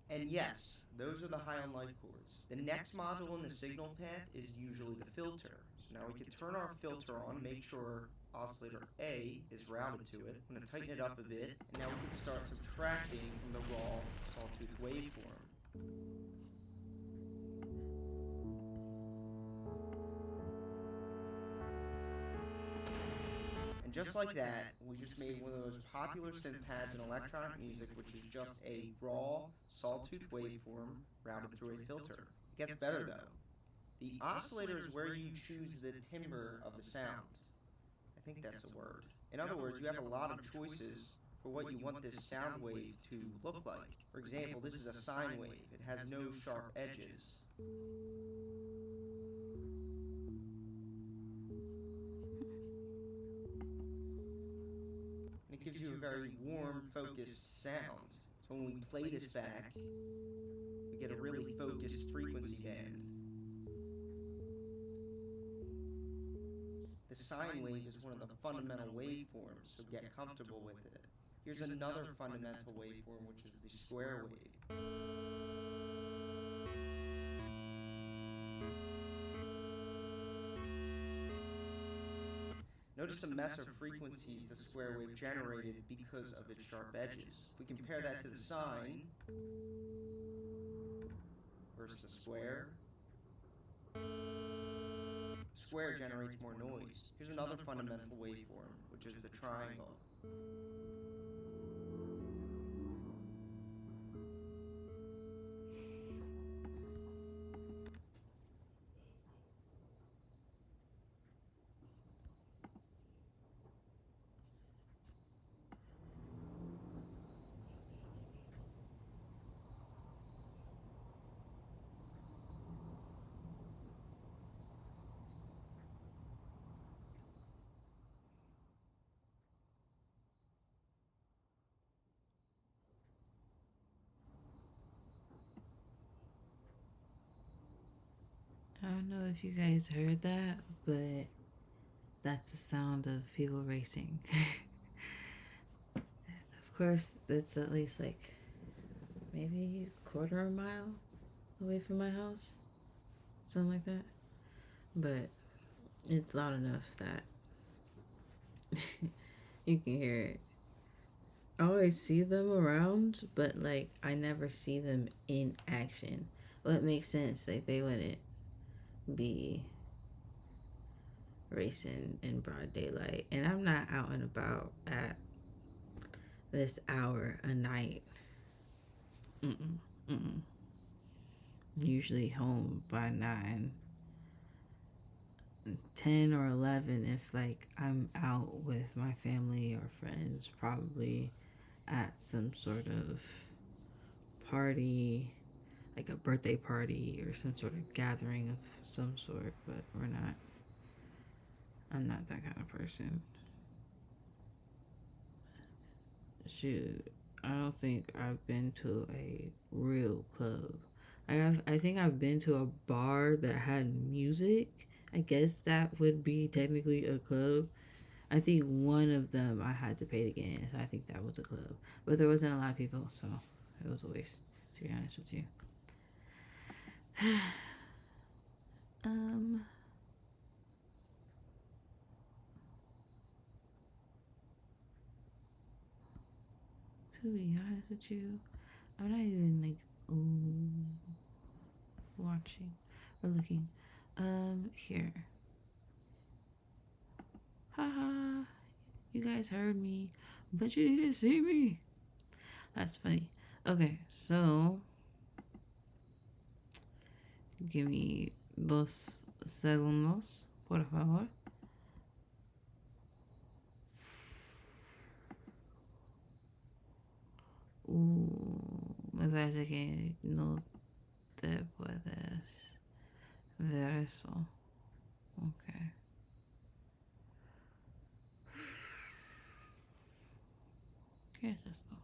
And yes, those are the high on life chords. The next module in the signal path is usually the filter. So now we can turn our filter on, make sure oscillator A is routed to it. I'm going to tighten it up a bit, and now we can start subtracting from the raw sawtooth waveform. And just like that, we just made one of those popular synth pads in electronic music, which is just a raw sawtooth waveform routed through a filter. It gets better though. The oscillator is where you choose the timbre of the sound. I think that's a word. In other words, you have a lot of choices for what you want this sound wave to look like. For example, this is a sine wave. It has no sharp edges. It gives you a very warm, focused sound. So when we play this back, we get a really focused frequency band. The sine wave is one of the fundamental waveforms, so get comfortable with it. Here's another fundamental waveform, which is the square wave. Notice the mess of frequencies the square wave generated because of its sharp edges. If we compare that to the sine versus the square, square generates more noise. Here's another fundamental waveform, which is the triangle. I don't know if you guys heard that, but that's the sound of people racing. Of course, it's at least like maybe a quarter of a mile away from my house. Something like that. But it's loud enough that you can hear it. I always see them around, but like I never see them in action. Well, it makes sense. Like they wouldn't be racing in broad daylight, and I'm not out and about at this hour a night. Usually home by 9, 10 or 11 if like I'm out with my family or friends, probably at some sort of party, like a birthday party or some sort of gathering of some sort, but I'm not that kind of person. Shoot, I don't think I've been to a real club. I think I've been to a bar that had music. I guess that would be technically a club. I think one of them I had to pay to get in, so I think that was a club. But there wasn't a lot of people, so it was a waste, to be honest with you. To be honest with you, I'm not even like watching or looking. Here. Haha. You guys heard me, but you didn't see me. That's funny. Okay, so give me 2 segundos, por favor. Me parece que no te puedes ver eso. Okay. ¿Qué es esto?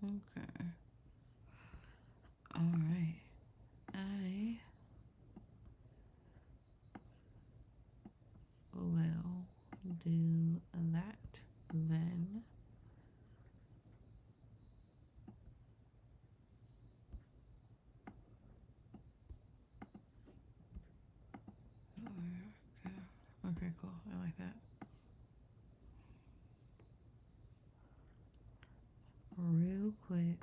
Okay. Alright. I will do that then. Okay, cool. I like that. Real quick.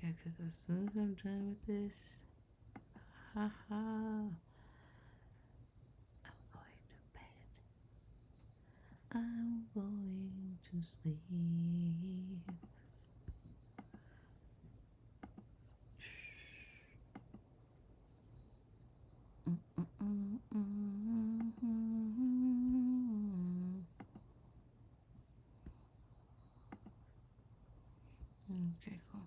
Yeah, because as soon as I'm done with this, haha, I'm going to bed. I'm going to sleep. Okay, cool.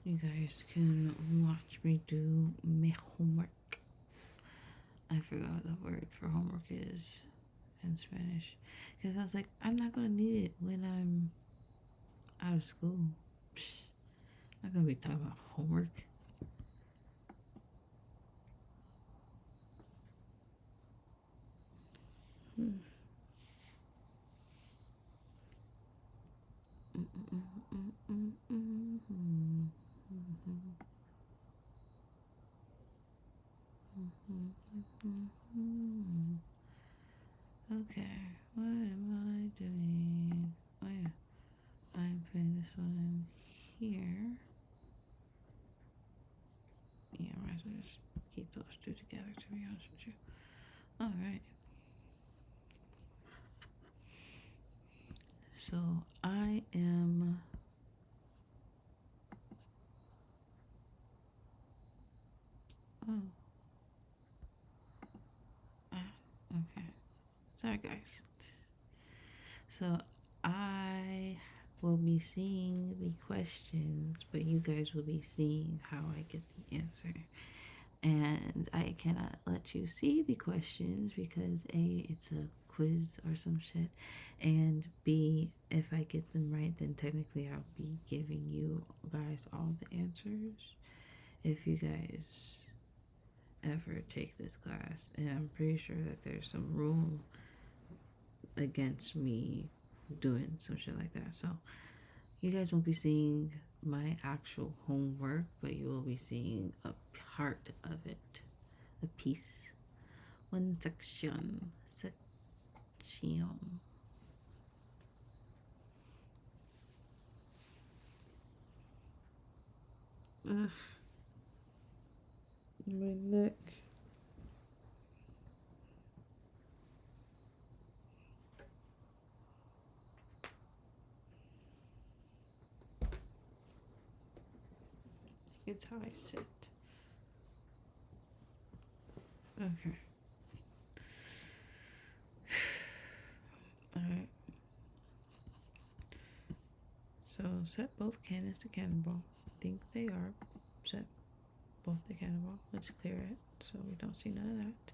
You guys can watch me do my homework. I forgot what the word for homework is in Spanish. Because I was like, I'm not going to need it when I'm out of school. Psh, I'm not going to be talking about homework. Okay, what am I doing? Oh yeah, I'm putting this one in here. Yeah, I might as well just keep those two together, to be honest with you. Alright. So, I am... Okay. Sorry, guys. So, I will be seeing the questions, but you guys will be seeing how I get the answer. And I cannot let you see the questions because A, it's a quiz or some shit, and B, if I get them right, then technically I'll be giving you guys all the answers if you guys ever take this class. And I'm pretty sure that there's some rule against me doing some shit like that, so you guys won't be seeing my actual homework, but you will be seeing a part of it, a piece, one section. Ugh. My neck. It's how I sit. Okay. Alright. So set both cannons to cannonball. Think they are. Set both the cannonball. Let's clear it so we don't see none of that.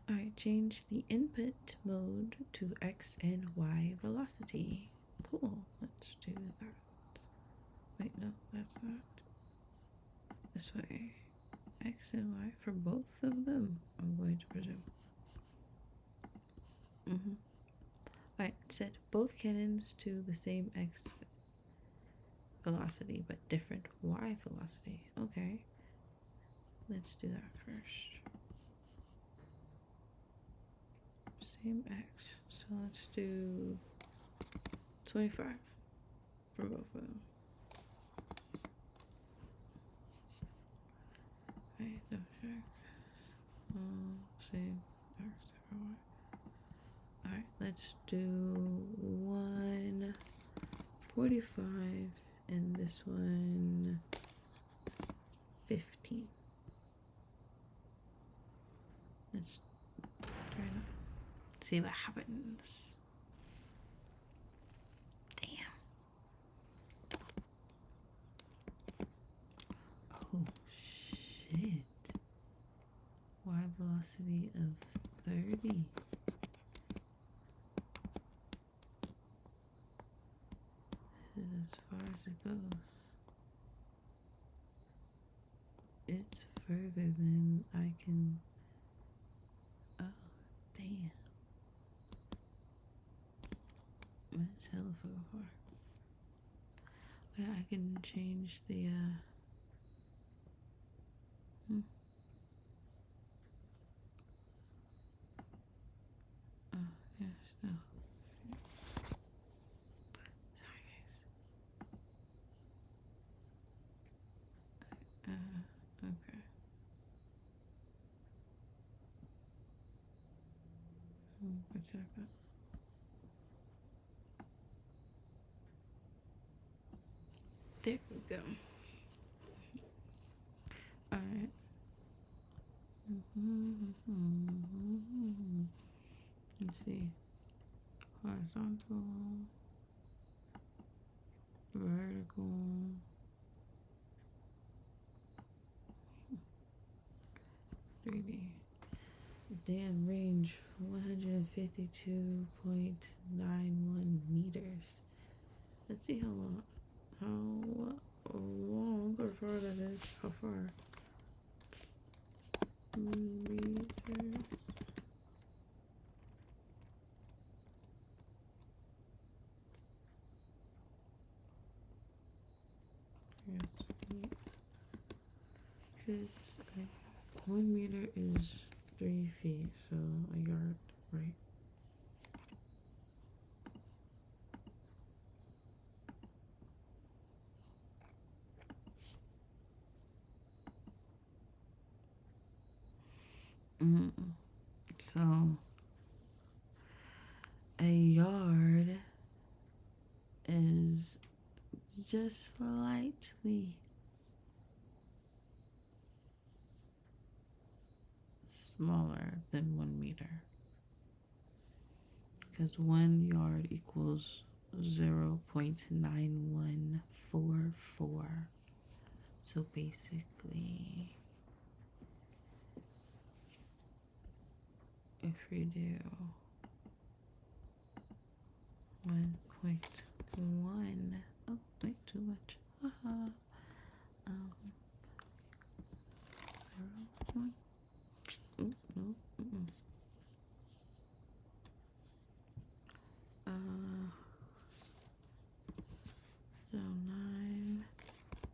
Alright, change the input mode to X and Y velocity. Cool. Let's do that. Wait, no, that's not. This way. X and Y for both of them, I'm going to presume. Alright, set both cannons to the same X velocity but different Y velocity. Okay. Let's do that first. Same X. So let's do 25 for both of them. Right, no X. Same X, different Y. Alright, let's do 145 and this one 15. Let's try to see what happens. Damn. Oh shit. Y velocity of 30. This is as far as it goes. It's further than I can. Oh, damn. That's hella far. Yeah, I can change the, Oh, yes, no. Sorry, guys. Okay. What's that? There we go. Alright. Let's see. Horizontal. Vertical. .3D. Damn range 152.91 meters. Let's see how long or far that is. How far? Meters. Yes, because 1 meter is 3 feet, so a yard, right? So a yard is just slightly smaller than 1 meter, because 1 yard equals 0.9144. So basically, if we do 1.1, oh wait, too much. 0. Oh, no.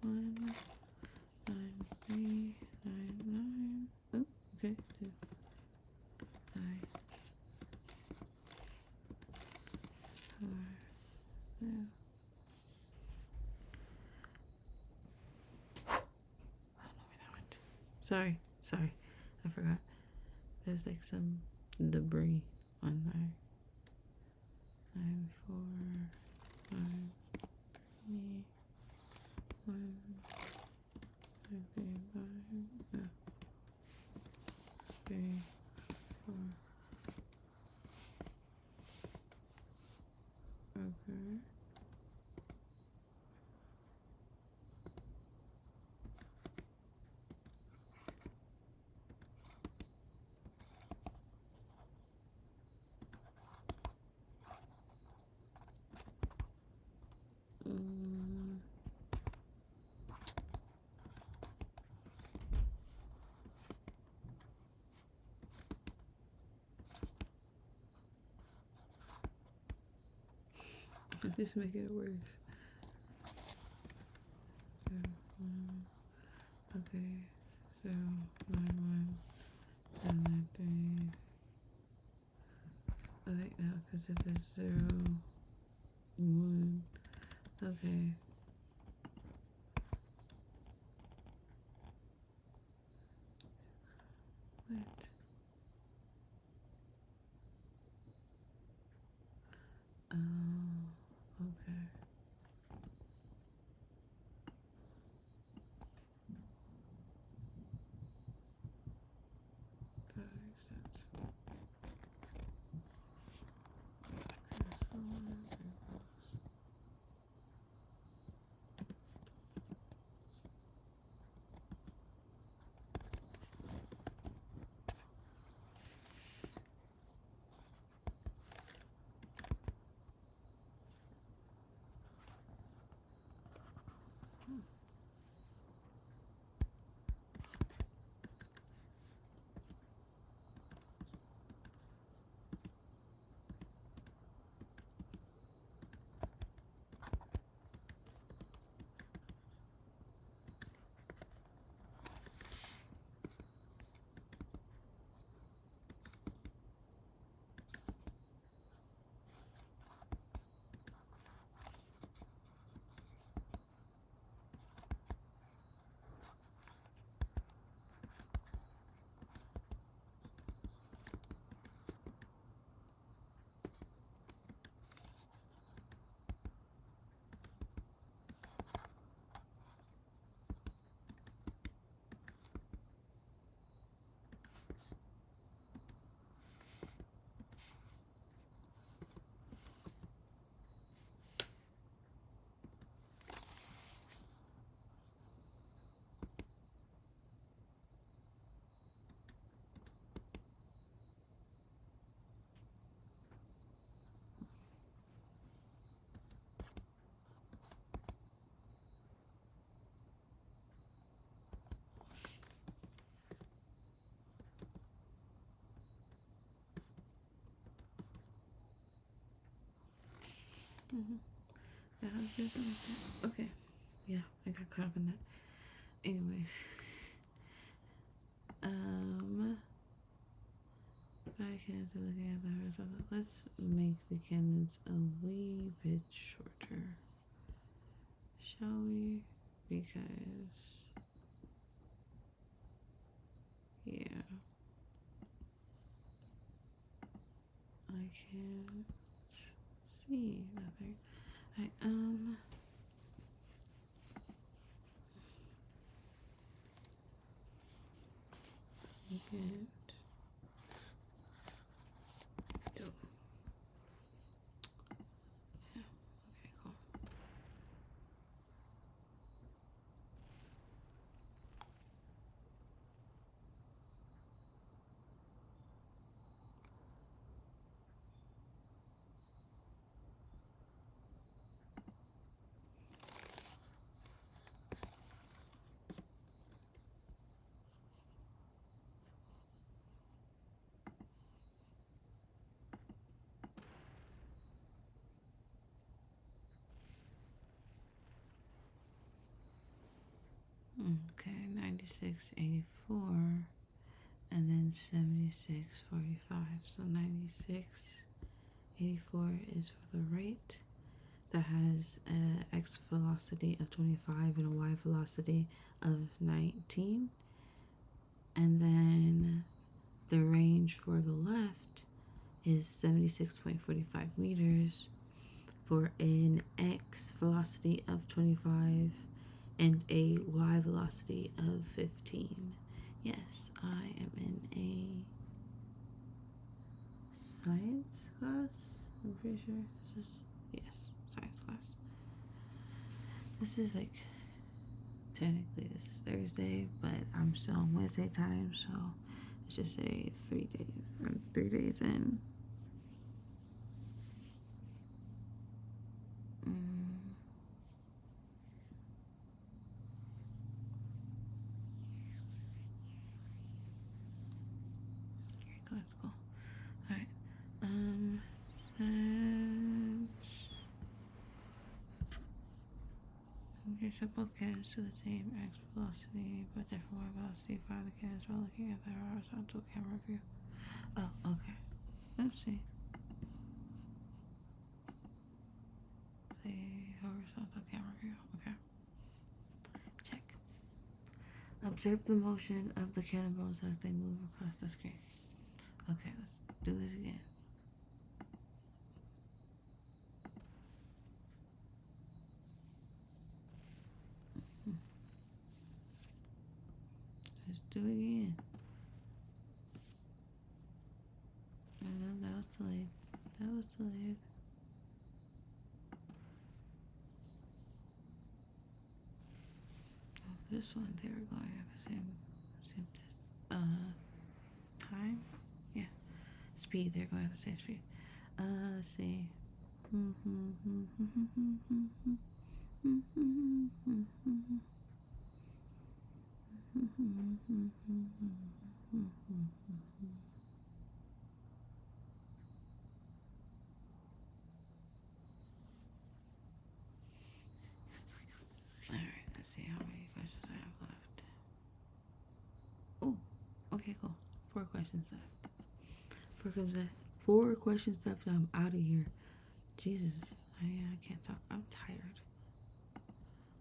9.19399. Oh, okay. 2. 9. 4. 2. Sorry. I forgot. There's like some debris on there. 9, 4, 5, 3, 1, 5, 3, 5, 3, 4. Okay. I'm just making it worse. So, okay. So, 9, 1, 7, 3. Wait, no, because if it's 0, 1. Okay. What? Okay. That makes sense. Yeah, I was doing something like that. Okay. Yeah, I got caught up in that. Anyways. Five cannons are looking at the horizontal. Let's make the cannons a wee bit shorter. Shall we? Because yeah. I can't see nothing. Get okay, cool. Okay, 96.84 and then 76.45. So 96.84 is for the right. That has an x velocity of 25 and a y velocity of 19. And then the range for the left is 76.45 meters for an x velocity of 25 and a y velocity of 15. Yes, I am in a science class. I'm pretty sure this is, yes, science class. This is like, technically this is Thursday, but I'm still on Wednesday time, so let's just say 3 days. I'm 3 days in. Let's go. Alright. Okay, so both cannons to the same x velocity, but different y velocity. Fire the cannons while looking at the horizontal camera view. Oh, okay. Let's see. The horizontal camera view. Okay. Check. Observe the motion of the cannonballs as they move across the screen. Okay, let's do this again. Let's do it again. No, that was delayed. That was delayed. Oh, this one they were going at the same time. Yeah, speed. They're going at the same speed. Let's see. Alright, let's see how many questions I have left. Oh, okay, cool. 4 questions left. 4 questions left. I'm out of here. Jesus, I can't talk. I'm tired.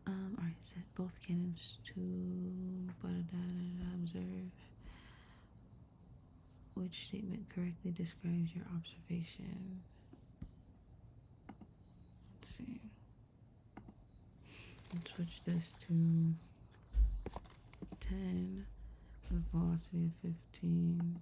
Alright, set both cannons to observe. Which statement correctly describes your observation? Let's see. Let's switch this to 10 with velocity of 15.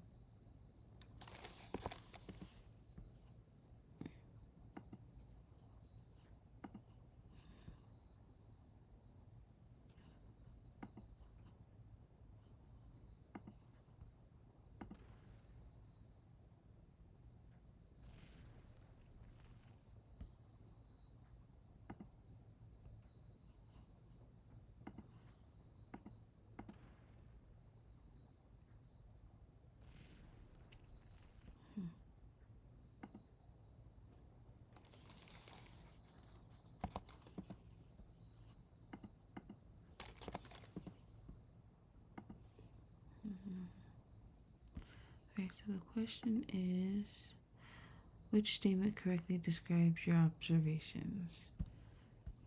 Okay, so the question is, which statement correctly describes your observations?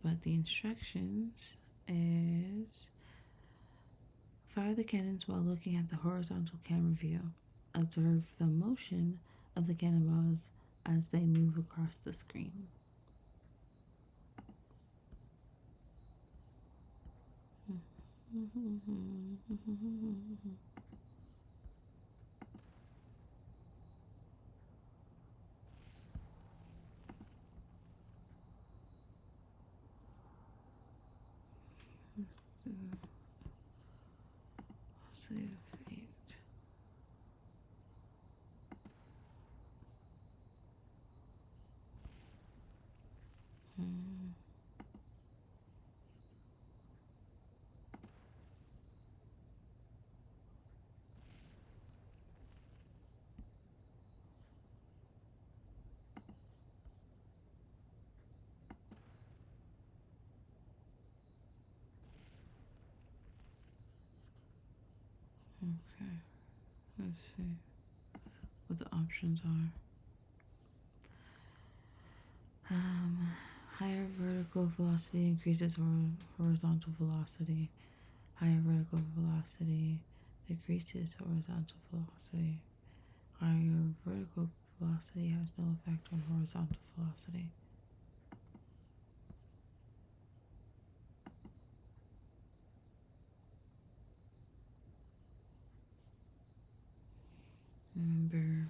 But the instructions is, fire the cannons while looking at the horizontal camera view. Observe the motion of the cannonballs as they move across the screen. Save 8. Okay, let's see what the options are. Higher vertical velocity increases horizontal velocity. Higher vertical velocity decreases horizontal velocity. Higher vertical velocity has no effect on horizontal velocity. Remember,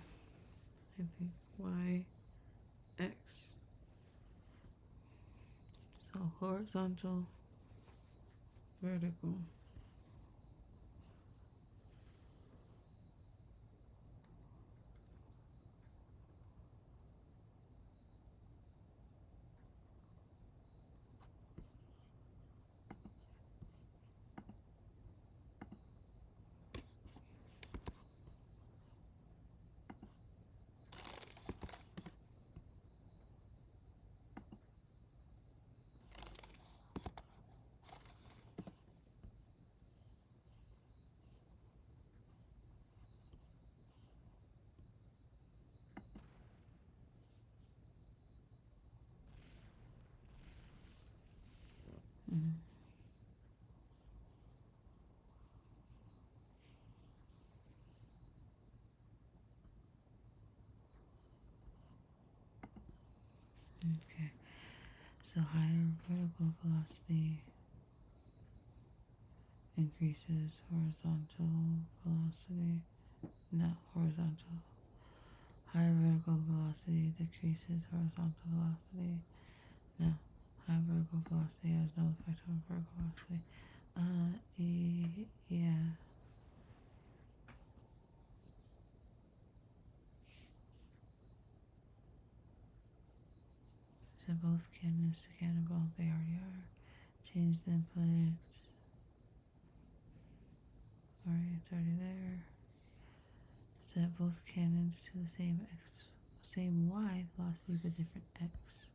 I think y, x. So horizontal, vertical. Okay, so higher vertical velocity increases horizontal velocity. No, horizontal. Higher vertical velocity decreases horizontal velocity. No, higher vertical velocity has no effect on vertical velocity. Yeah. So both cannons to cannonball, they already are. Change the inputs. Alright, it's already there. Set both cannons to the same y velocity but different x.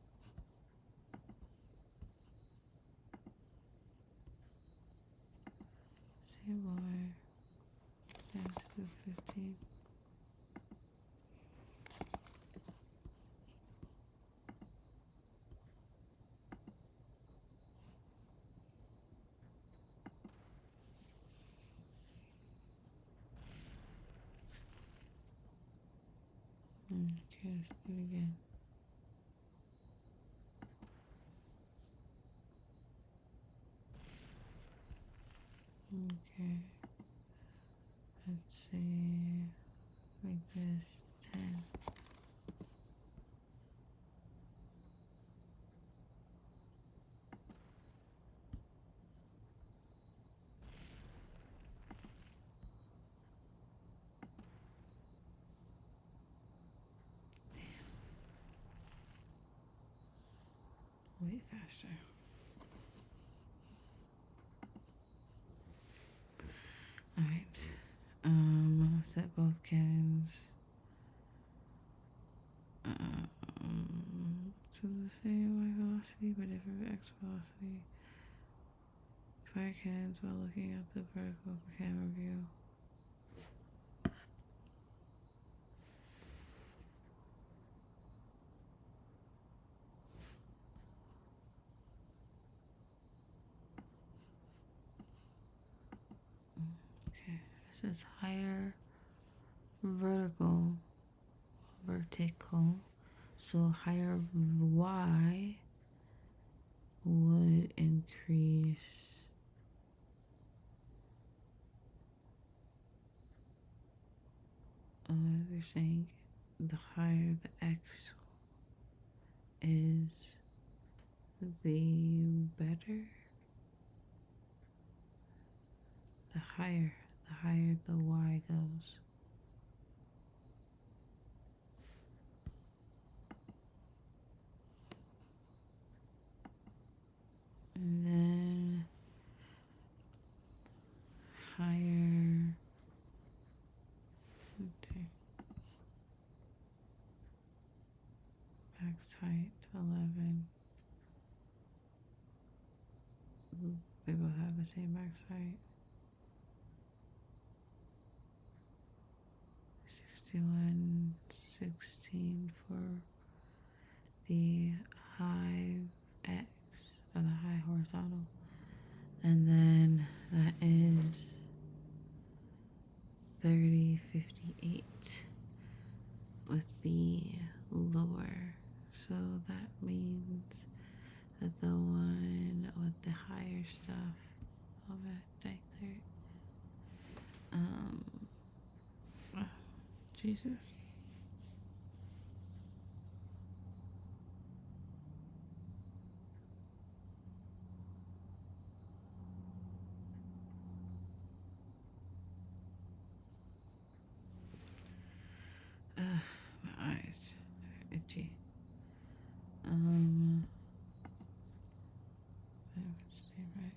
Same y, x to 15. Okay, let's do it again. Okay. Let's see. Make this 10. Way faster. Alright. Set both cannons to the same y velocity but different x velocity. Fire cannons while looking at the vertical camera view. Okay, this is higher vertical, so higher y would increase they're saying the higher the x is, the better. The higher the y goes. And then higher, let's see, max height 11. They both have the same max height. 6116 for the high x, or the high horizontal, and then that is Jesus. My eyes are itchy. Stay right.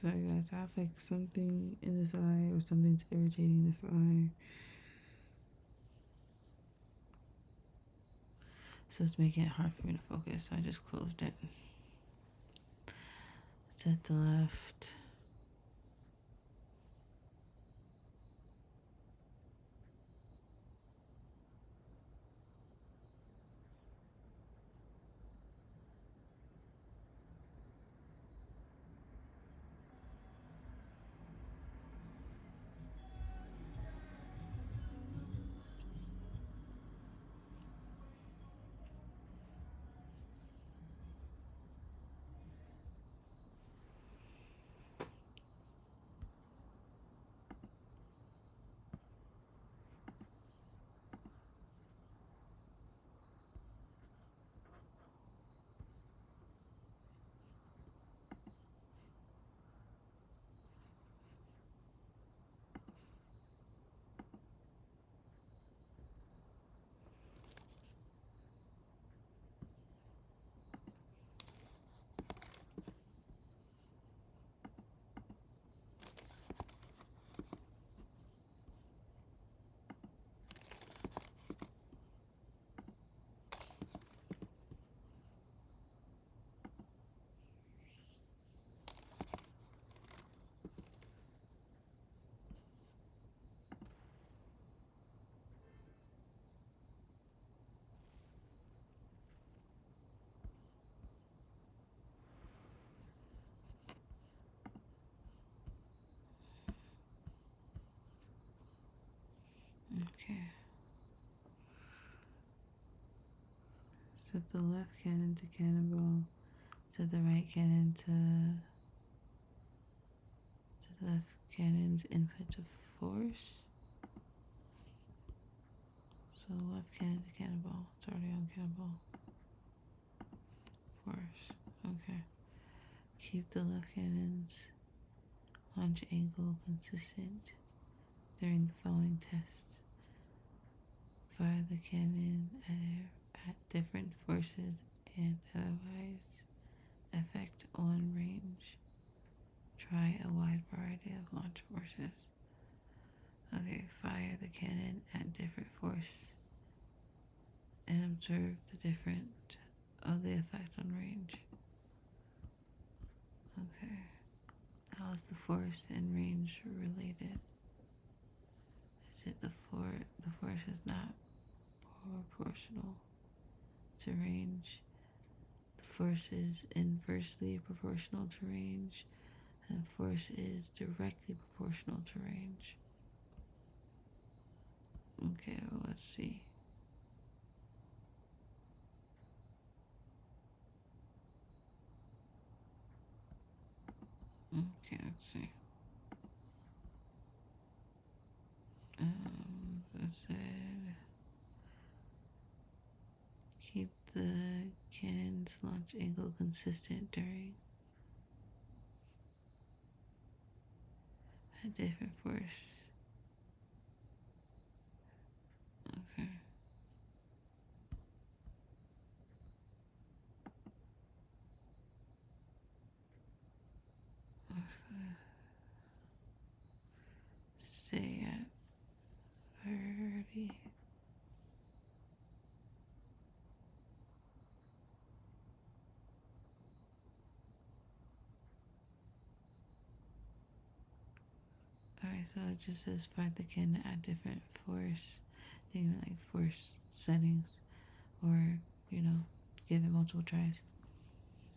Sorry guys, I have like something in this eye or something's irritating this eye. So it's making it hard for me to focus, so I just closed it. It's at the left. Okay. Set the left cannon to cannonball. Set the right cannon to the left cannon's input to force. So left cannon to cannonball. It's already on cannonball. Force. Okay. Keep the left cannon's launch angle consistent during the following tests. Fire the cannon at different forces and otherwise effect on range. Try a wide variety of launch forces. Okay, fire the cannon at different force and observe the different of the effect on range. Okay. How is the force and range related? Is it the force is not proportional to range. The force is inversely proportional to range, and force is directly proportional to range. Okay, well, let's see. Okay, let's see. That said, Keep the cannon's launch angle consistent during a different force. Okay. Stay at 30. Alright, so it just says find the cannon at different force, think of it like force settings, or, you know, give it multiple tries,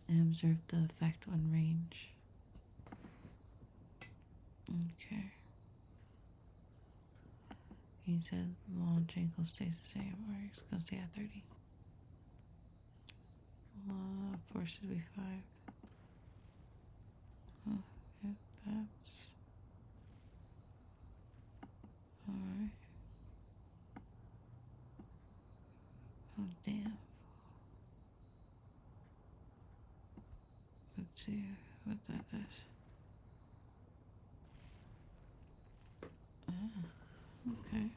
and observe the effect on range. Okay. He said launch angle stays the same, or it's gonna stay at 30. Force should be 5. Oh, yeah, that's alright. Oh, damn. Let's see what that does. Ah, okay.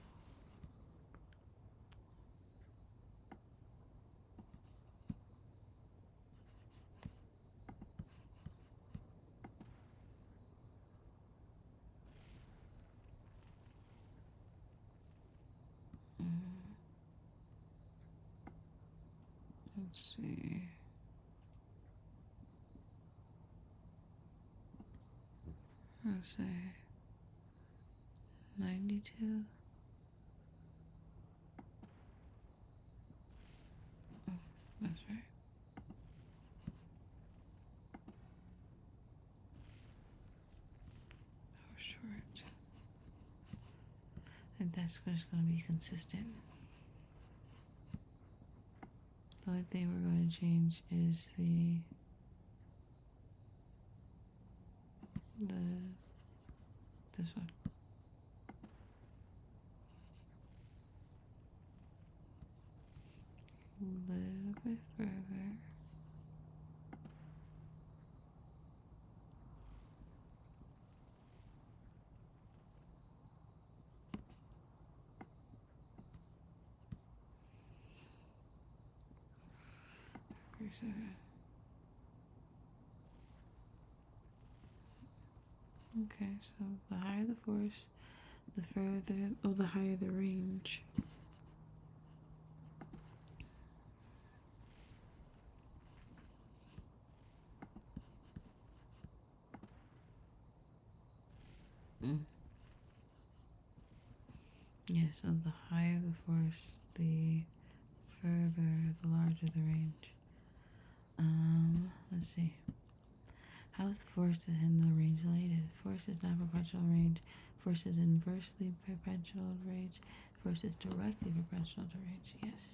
Let's see. I'll say 92. Oh, that's right. That was short. And that's just going to be consistent. The only thing we're going to change is this one. A little bit further. Okay, so the higher the force, the higher the range. Yeah, so the higher the force, the larger the range. Let's see. How is the force and the range related? Force is not proportional to range. Force is inversely proportional to range. Force is directly proportional to range. Yes.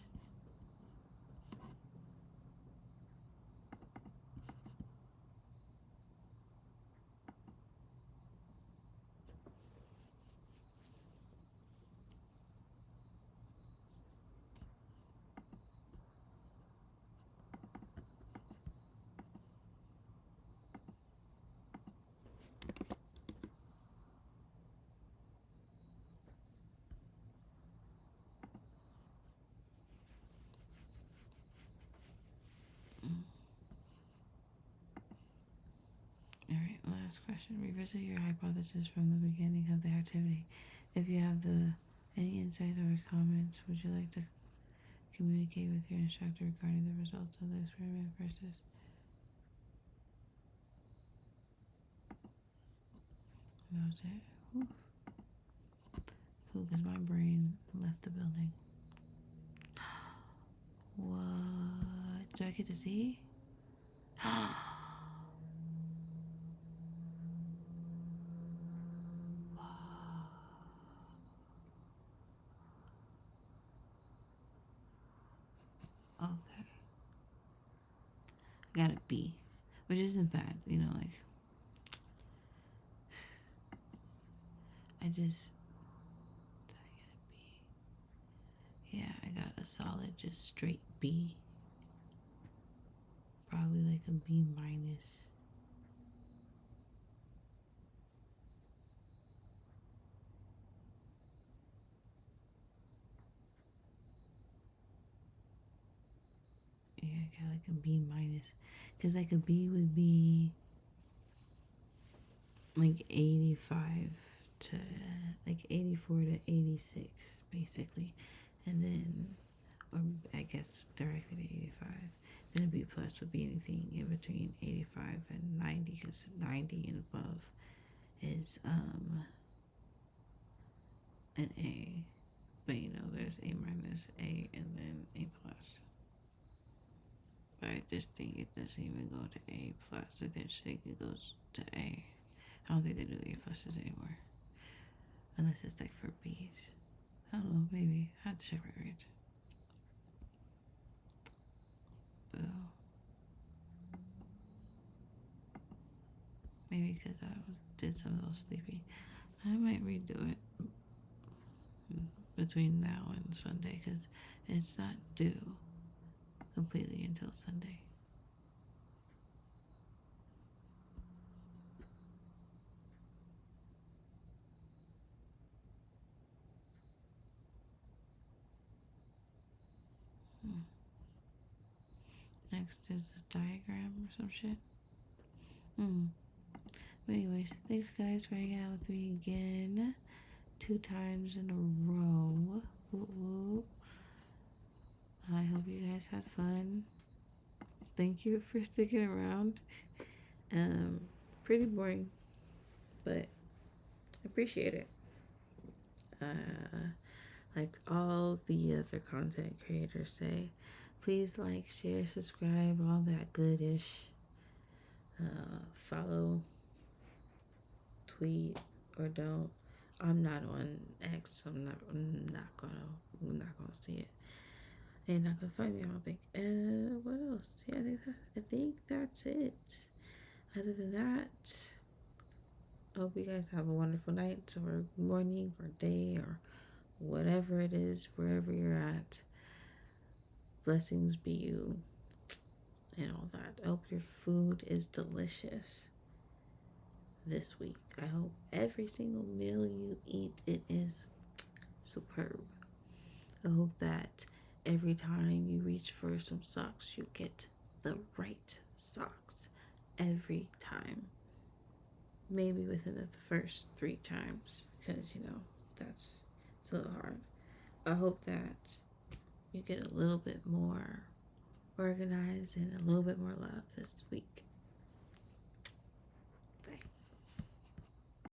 Alright, last question. Revisit your hypothesis from the beginning of the activity. If you have any insight or comments, would you like to communicate with your instructor regarding the results of the experiment versus... That was it. Whew. Cool, because my brain left the building. What? Do I get to see? Okay. I got a B, which isn't bad, you know, like, did I get a B? Yeah, I got a a solid, just straight B. Probably like a B minus. Yeah, I got like a B minus. Because like a B would be like 85 to like 84 to 86 basically, and then, or I guess directly to 85. Then a B plus would be anything in between 85 and 90, because 90 and above is an A. But you know, there's A minus, A, and then A plus. But I just think it doesn't even go to A plus. I just think it goes to A. I don't think they do A pluses anymore. Unless it's like for B's. I don't know, maybe. I have to check my grades. Boo. Maybe because I did some of those sleepy. I might redo it between now and Sunday, because it's not due completely until Sunday. Next is a diagram or some shit. But anyways, thanks guys for hanging out with me again. 2 times in a row. Woo woo. I hope you guys had fun. Thank you for sticking around. Pretty boring, but I appreciate it. Like all the other content creators say, please like, share, subscribe, all that goodish. Follow, tweet, or don't. I'm not on X. I'm not gonna see it. You're not gonna find me, I don't think. What else? Yeah, I think that's it. Other than that, I hope you guys have a wonderful night or morning or day or whatever it is, wherever you're at. Blessings be you and all that. I hope your food is delicious this week. I hope every single meal you eat, it is superb. I hope that every time you reach for some socks, you get the right socks every time. Maybe within the first 3 times, because, you know, it's a little hard. I hope that you get a little bit more organized and a little bit more love this week.